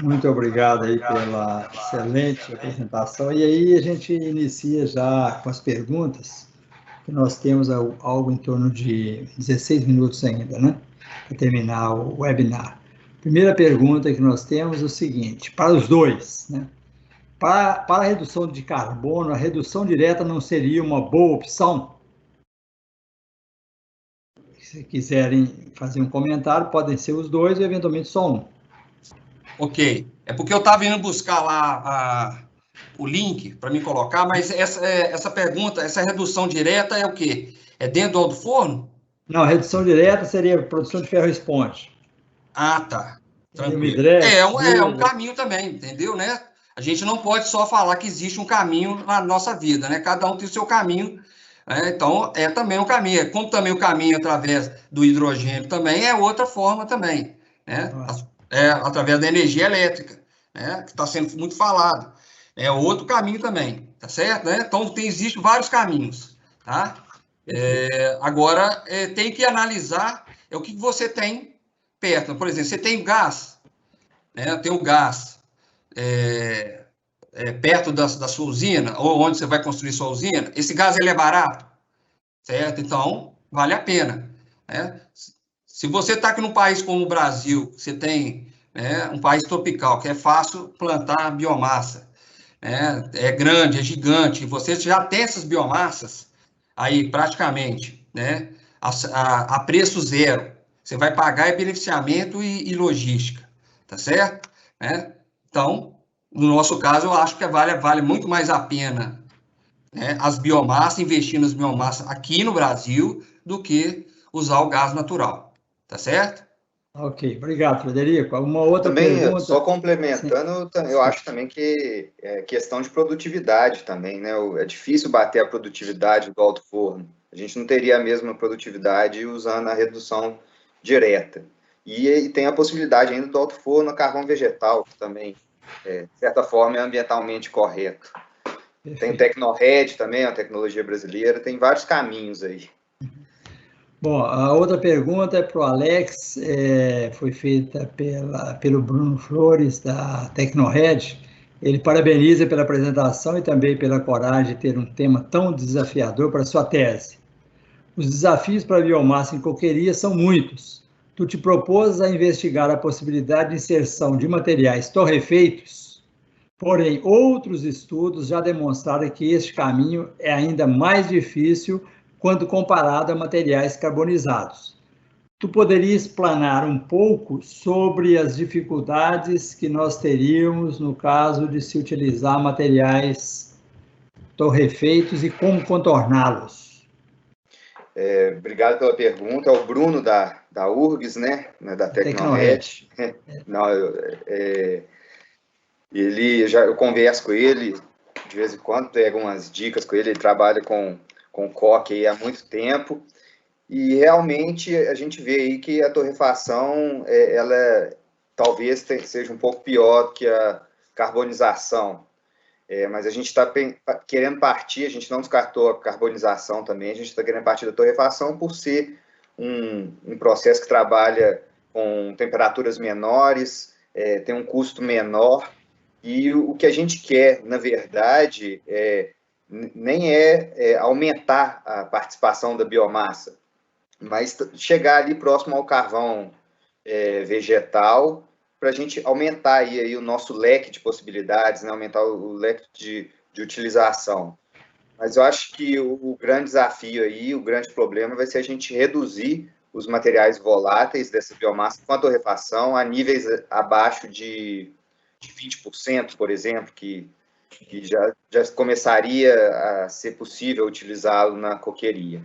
Muito obrigado aí pela excelente apresentação. E aí a gente inicia já com as perguntas, que nós temos algo em torno de 16 minutos ainda, né? Para terminar o webinar. Primeira pergunta que nós temos é o seguinte, para os dois, né? Para a redução de carbono, a redução direta não seria uma boa opção? Se quiserem fazer um comentário, podem ser os dois ou eventualmente só um. Ok. É porque eu estava indo buscar lá o link para me colocar, mas essa pergunta, essa redução direta é o quê? É dentro do alto forno? Não, a redução direta seria produção de ferro-esponte. Ah, tá. Tranquilo. É um caminho também, entendeu, né? A gente não pode só falar que existe um caminho na nossa vida, né? Cada um tem o seu caminho, né? Então, é também um caminho. Como também o caminho através do hidrogênio também é outra forma também, né? Através da energia elétrica, né? Que está sendo muito falado. É outro caminho também, tá certo? Né? Então, existem vários caminhos, tá? Agora, tem que analisar o que você tem perto. Por exemplo, você tem gás, né? Tem o gás perto da sua usina, ou onde você vai construir sua usina. Esse gás ele é barato, certo? Então, vale a pena, né? Se você está aqui num país como o Brasil, você tem, né, um país tropical, que é fácil plantar biomassa, né? É grande, é gigante, você já tem essas biomassas aí praticamente, né, a preço zero. Você vai pagar beneficiamento e logística, tá certo? Né? Então, no nosso caso, eu acho que vale muito mais a pena, né, as biomassas, investir nas biomassas aqui no Brasil, do que usar o gás natural, tá certo? Ok, obrigado, Frederico. Uma outra Também, só pergunta? Sim, complementando, eu desculpa. acho também que é questão de produtividade também, né? É difícil bater a produtividade do alto forno. A gente não teria a mesma produtividade usando a redução direta. E tem a possibilidade ainda do alto forno a carvão vegetal, que também, de certa forma, é ambientalmente correto. Tem o Perfeito. Tecnored também, a tecnologia brasileira, tem vários caminhos aí. Bom, a outra pergunta é para o Alex, foi feita pelo Bruno Flores, da Tecnored. Ele parabeniza pela apresentação e também pela coragem de ter um tema tão desafiador para sua tese. Os desafios para a biomassa em coqueria são muitos. Tu te propôs a investigar a possibilidade de inserção de materiais torrefeitos, porém, outros estudos já demonstraram que este caminho é ainda mais difícil quando comparado a materiais carbonizados. Tu poderias explanar um pouco sobre as dificuldades que nós teríamos no caso de se utilizar materiais torrefeitos e como contorná-los? Obrigado pela pergunta. É o Bruno da URGS, né? Da Tecnored. Não, eu converso com ele de vez em quando, pego umas dicas com ele. Ele trabalha com coque aí há muito tempo. E realmente a gente vê aí que a torrefação, ela talvez seja um pouco pior que a carbonização. Mas a gente está querendo partir, a gente não descartou a carbonização também, a gente está querendo partir da torrefação por ser um processo que trabalha com temperaturas menores, tem um custo menor, e o que a gente quer, na verdade, nem é aumentar a participação da biomassa, mas chegar ali próximo ao carvão vegetal, para a gente aumentar aí o nosso leque de possibilidades, né? Aumentar o leque de utilização. Mas eu acho que o grande desafio aí, o grande problema vai ser a gente reduzir os materiais voláteis dessa biomassa com a torrefação a níveis abaixo de 20%, por exemplo, que já começaria a ser possível utilizá-lo na coqueria.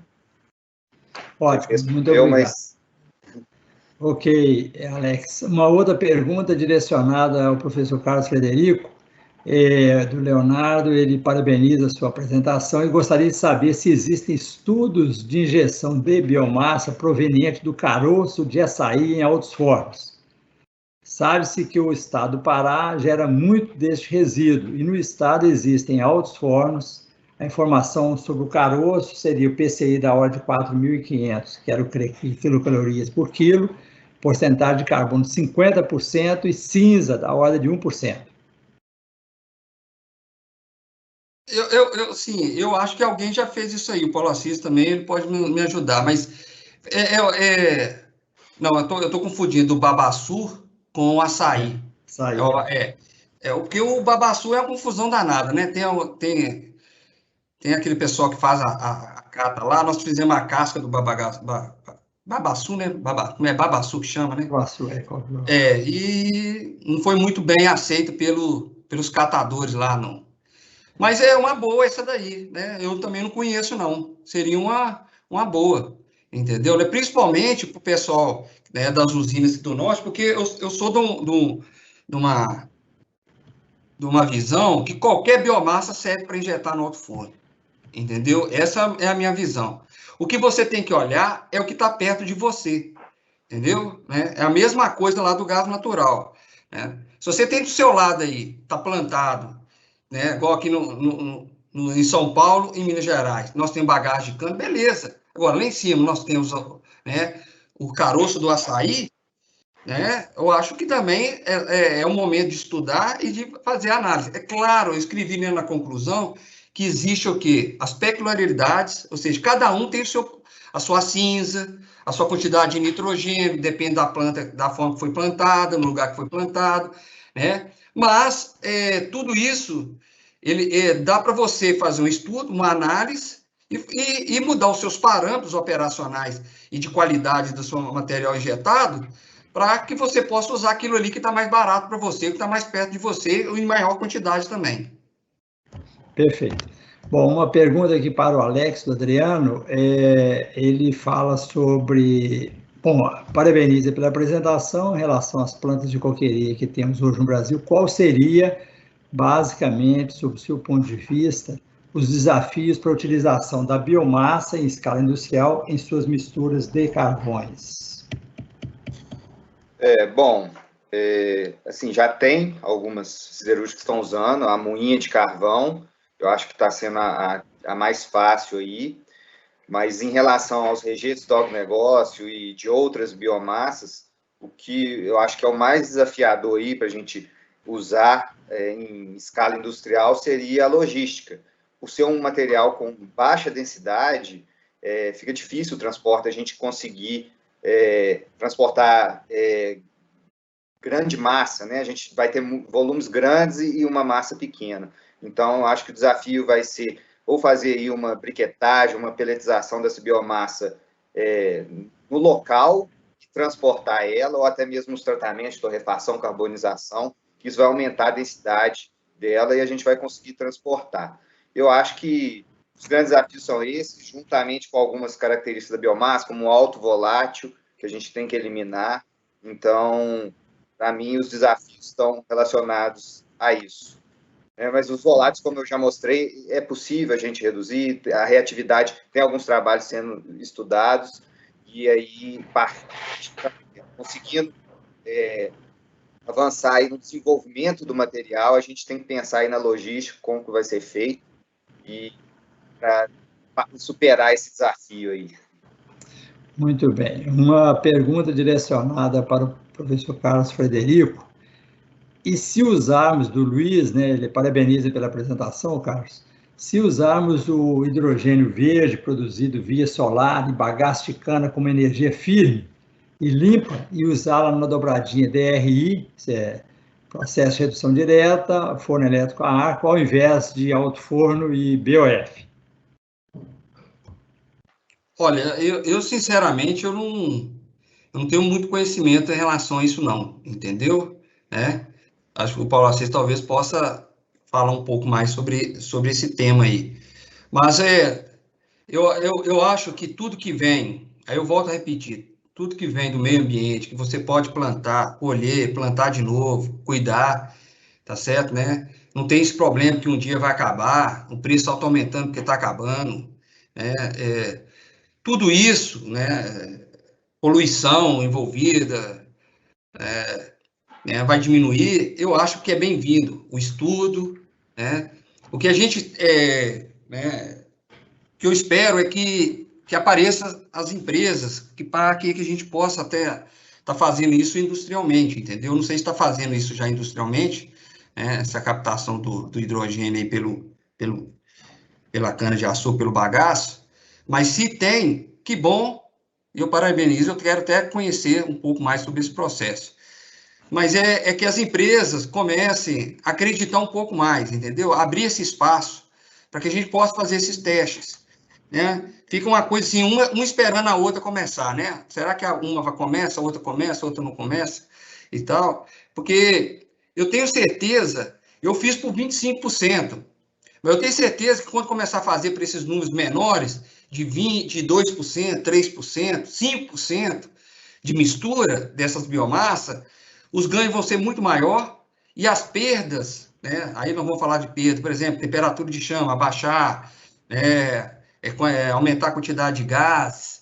Ótimo, muito obrigado. Ok, Alex. Uma outra pergunta direcionada ao professor Carlos Frederico, do Leonardo. Ele parabeniza a sua apresentação e gostaria de saber se existem estudos de injeção de biomassa proveniente do caroço de açaí em altos fornos. Sabe-se que o estado do Pará gera muito deste resíduo, e no estado existem altos fornos. A informação sobre o caroço seria o PCI da ordem de 4.500, que era o quilocalorias por quilo, porcentagem de carbono 50% e cinza da ordem de 1%. Sim, eu acho que alguém já fez isso aí, o Paulo Assis também, ele pode me ajudar, mas não, eu tô confundindo o babaçu com o açaí. Açaí. Porque o babaçu é uma confusão danada, né? Tem aquele pessoal que faz a cata lá, nós fizemos a casca do babaçu, né? Não é babaçu que chama, né? E não foi muito bem aceito pelos catadores lá, não. Mas é uma boa essa daí, né? Eu também não conheço, não. Seria uma boa, entendeu? Principalmente para o pessoal, né, das usinas do norte, porque eu sou de uma visão que qualquer biomassa serve para injetar no alto forno, entendeu? Essa é a minha visão. O que você tem que olhar é o que está perto de você, entendeu? É a mesma coisa lá do gás natural, né? Se você tem do seu lado aí, está plantado, né, igual aqui em São Paulo e Minas Gerais. Nós temos bagagem de cana, beleza. Agora, lá em cima, nós temos, né, o caroço do açaí, né? Eu acho que também é o momento de estudar e de fazer análise. É claro, eu escrevi na conclusão que existe o quê? As peculiaridades, ou seja, cada um tem a sua cinza, a sua quantidade de nitrogênio, depende da planta, da forma que foi plantada, no lugar que foi plantado, né? Mas tudo isso dá para você fazer um estudo, uma análise e mudar os seus parâmetros operacionais e de qualidade do seu material injetado para que você possa usar aquilo ali que está mais barato para você, que está mais perto de você, em maior quantidade também. Perfeito. Bom, uma pergunta aqui para o Alex, do Adriano, ele fala sobre... Bom, parabeniza pela apresentação em relação às plantas de coqueiria que temos hoje no Brasil. Qual seria, basicamente, sob o seu ponto de vista, os desafios para a utilização da biomassa em escala industrial em suas misturas de carvões? Bom, assim, já tem algumas siderúrgicas que estão usando a moinha de carvão, eu acho que está sendo a mais fácil aí, mas em relação aos rejeitos do agronegócio e de outras biomassas, o que eu acho que é o mais desafiador aí para a gente usar em escala industrial seria a logística. Por ser um material com baixa densidade, fica difícil o transporte, a gente conseguir transportar grande massa, né? A gente vai ter volumes grandes e uma massa pequena. Então, acho que o desafio vai ser ou fazer aí uma briquetagem, uma peletização dessa biomassa no local, e transportar ela, ou até mesmo os tratamentos de torrefação, carbonização, que isso vai aumentar a densidade dela e a gente vai conseguir transportar. Eu acho que os grandes desafios são esses, juntamente com algumas características da biomassa, como o alto volátil, que a gente tem que eliminar. Então, para mim, os desafios estão relacionados a isso. Mas os voláteis, como eu já mostrei, é possível a gente reduzir, a reatividade, tem alguns trabalhos sendo estudados, e aí, conseguindo avançar aí no desenvolvimento do material, a gente tem que pensar aí na logística, como que vai ser feito, e para superar esse desafio aí. Muito bem. Uma pergunta direcionada para o professor Carlos Frederico. E se usarmos, do Luiz, né, ele parabeniza pela apresentação, Carlos, se usarmos o hidrogênio verde produzido via solar e bagaço de cana como energia firme e limpa e usá-la na dobradinha DRI, que é processo de redução direta, forno elétrico a ar, ao invés de alto forno e BOF? Olha, eu sinceramente, eu não tenho muito conhecimento em relação a isso não, entendeu? Acho que o Paulo Assis talvez possa falar um pouco mais sobre esse tema aí. Mas eu acho que tudo que vem, aí eu volto a repetir, tudo que vem do meio ambiente, que você pode plantar, colher, plantar de novo, cuidar, tá certo, né? Não tem esse problema que um dia vai acabar, o preço está aumentando porque está acabando, né? Tudo isso, né? Poluição envolvida, vai diminuir, eu acho que é bem-vindo o estudo, né? O que a gente, que eu espero é que apareçam as empresas para que a gente possa até estar fazendo isso industrialmente, entendeu? Não sei se está fazendo isso já industrialmente, essa captação do hidrogênio aí pela cana-de-açúcar, pelo bagaço, mas se tem, que bom, eu parabenizo, eu quero até conhecer um pouco mais sobre esse processo. Mas é que as empresas comecem a acreditar um pouco mais, entendeu? Abrir esse espaço para que a gente possa fazer esses testes, né? Fica uma coisa assim, uma esperando a outra começar, né? Será que uma começa, a outra não começa e tal? Porque eu tenho certeza, eu fiz por 25%, mas eu tenho certeza que quando começar a fazer para esses números menores, de 20%, de 2%, 3%, 5% de mistura dessas biomassas, os ganhos vão ser muito maior e as perdas, né? Aí nós vamos falar de perda, por exemplo, temperatura de chama abaixar, aumentar a quantidade de gás,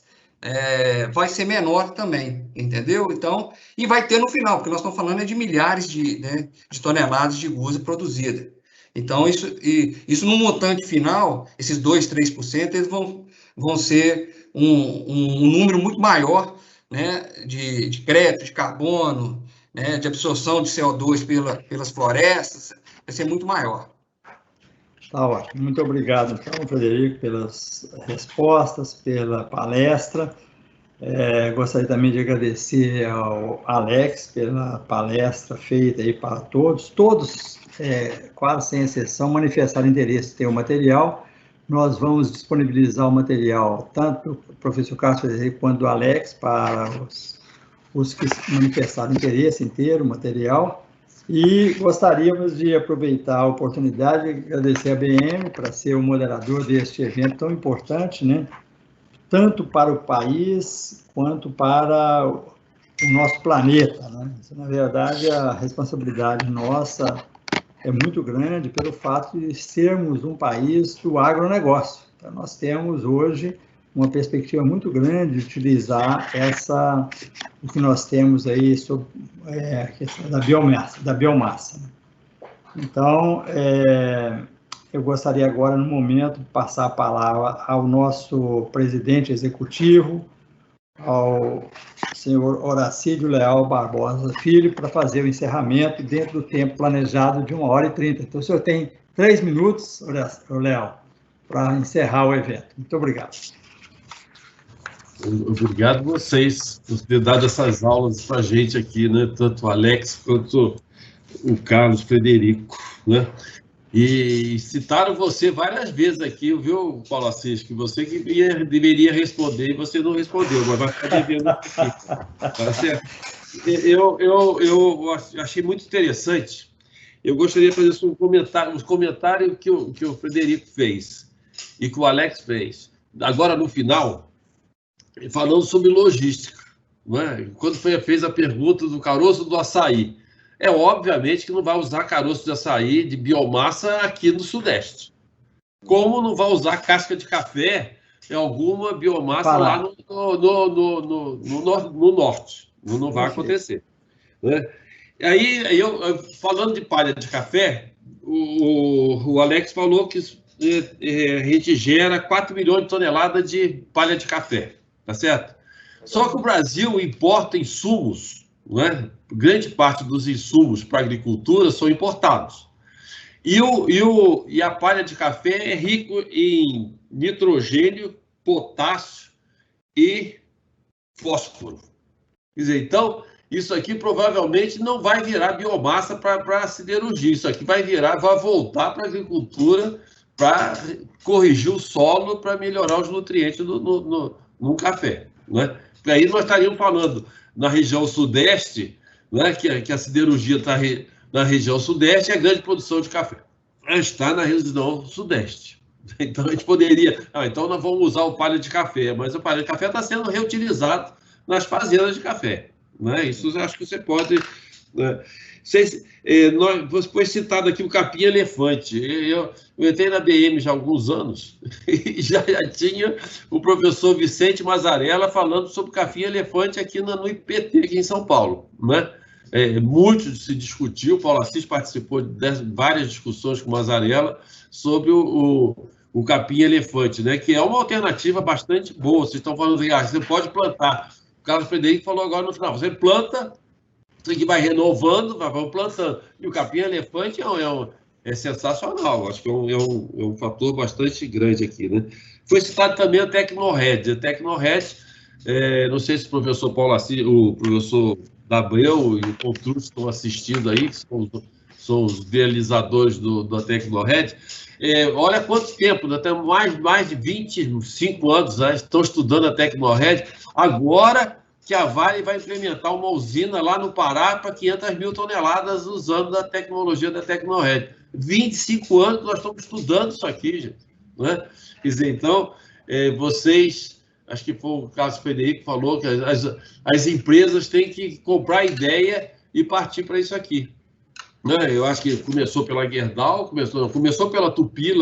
vai ser menor também, entendeu? Então, e vai ter no final, porque nós estamos falando de milhares de toneladas de gusa produzida. Então, isso no montante final, esses 2, 3%, eles vão ser um número muito maior, né, de crédito de carbono, né, de absorção de CO2 pelas florestas, vai ser muito maior. Tá ótimo. Muito obrigado, então, Frederico, pelas respostas, pela palestra. Gostaria também de agradecer ao Alex pela palestra feita aí para todos. Todos, quase sem exceção, manifestaram interesse em ter o material. Nós vamos disponibilizar o material, tanto do professor Carlos Frederico quanto do Alex, para os que manifestaram interesse em ter o material. E gostaríamos de aproveitar a oportunidade de agradecer a BM para ser o moderador deste evento tão importante, né? Tanto para o país quanto para o nosso planeta, né? Na verdade, a responsabilidade nossa é muito grande pelo fato de sermos um país do agronegócio. Então, nós temos hoje uma perspectiva muito grande de utilizar o que nós temos aí sobre a questão da biomassa. Então, eu gostaria agora, no momento, de passar a palavra ao nosso presidente executivo, ao senhor Horacílio Leal Barbosa Filho, para fazer o encerramento dentro do tempo planejado de 1h30. Então, o senhor tem 3 minutos, Leal, para encerrar o evento. Muito obrigado. Obrigado a vocês por ter dado essas aulas para a gente aqui, né? Tanto o Alex quanto o Carlos Frederico, né? E citaram você várias vezes aqui, viu, Paulo Assis, que você que deveria responder e você não respondeu, mas vai ficar devendo aqui. Tá certo? Eu achei muito interessante. Eu gostaria de fazer um comentário que o Frederico fez e que o Alex fez. Agora, no final, falando sobre logística, não é? Quando fez a pergunta do caroço do açaí, obviamente que não vai usar caroço de açaí de biomassa aqui no Sudeste. Como não vai usar casca de café em alguma biomassa lá no Norte. Não vai acontecer. Né? Aí, falando de palha de café, o Alex falou que a gente gera 4 milhões de toneladas de palha de café. Tá certo? Só que o Brasil importa insumos, né? Grande parte dos insumos para a agricultura são importados. E a palha de café é rico em nitrogênio, potássio e fósforo. Quer dizer, então, isso aqui provavelmente não vai virar biomassa para a siderurgia. Isso aqui vai voltar para a agricultura para corrigir o solo, para melhorar os nutrientes no café, né? E aí nós estaríamos falando na região sudeste, né, que a siderurgia está na região sudeste, e a grande produção de café está na região sudeste. Então a gente poderia, então nós vamos usar o palha de café, mas o palha de café está sendo reutilizado nas fazendas de café, né? Isso eu acho que você pode, né? Foi citado aqui o capim-elefante. Eu entrei na BM já há alguns anos e já tinha o professor Vicente Mazzarella falando sobre capim-elefante aqui no IPT, aqui em São Paulo, né? Muito se discutiu, o Paulo Assis participou de várias discussões com o Mazzarella sobre o capim-elefante, né? Que é uma alternativa bastante boa. Vocês estão falando assim, você pode plantar. O Carlos Frederico falou agora no final, você planta, isso aqui vai renovando, vai plantando. E o capim-elefante é sensacional, acho que é um fator bastante grande aqui, né? Foi citado também a Tecnored. A Tecnored, não sei se o professor Paulo Assis, o professor Dabreu e o Contrucci estão assistindo aí, que são os idealizadores da Tecnored. Olha quanto tempo, até mais de 25 anos estão estudando a Tecnored. Agora que a Vale vai implementar uma usina lá no Pará para 500 mil toneladas usando a tecnologia da Tecnored. 25 anos nós estamos estudando isso aqui, gente. Né? Quer dizer, então, vocês, acho que foi o Carlos Frederico que falou que as empresas têm que comprar ideia e partir para isso aqui. Né? Eu acho que começou pela Gerdau, começou pela Tupi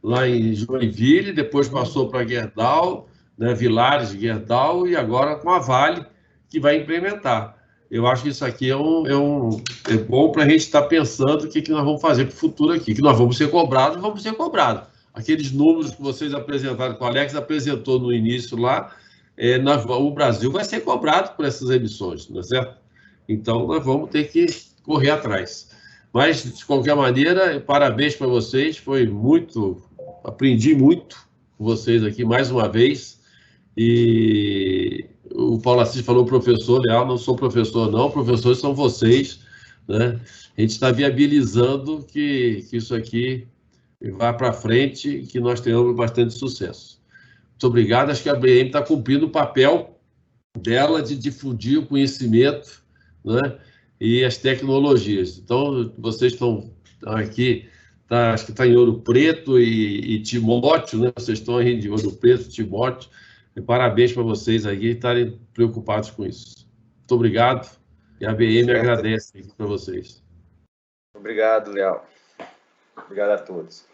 lá em Joinville, depois passou para a Gerdau, né, Vilares, Gerdau, e agora com a Vale, que vai implementar. eu acho que isso aqui é bom para a gente estar pensando o que nós vamos fazer para o futuro aqui, que nós vamos ser cobrados. Aqueles números que vocês apresentaram, que o Alex apresentou no início lá, o Brasil vai ser cobrado por essas emissões, não é certo? Então, nós vamos ter que correr atrás. Mas, de qualquer maneira, parabéns para vocês, aprendi muito com vocês aqui, mais uma vez, e o Paulo Assis falou professor Leal, não sou professor não, professores são vocês, né? A gente está viabilizando que isso aqui vá para frente e que nós tenhamos bastante sucesso. Muito obrigado, acho que a ABM está cumprindo o papel dela de difundir o conhecimento, né, e as tecnologias. Então, vocês estão aqui, acho que está em Ouro Preto e Timóteo, né? Vocês estão aí de Ouro Preto, Timóteo, e parabéns para vocês aí estarem preocupados com isso. Muito obrigado, e a ABM agradece para vocês. Obrigado, Leal. Obrigado a todos.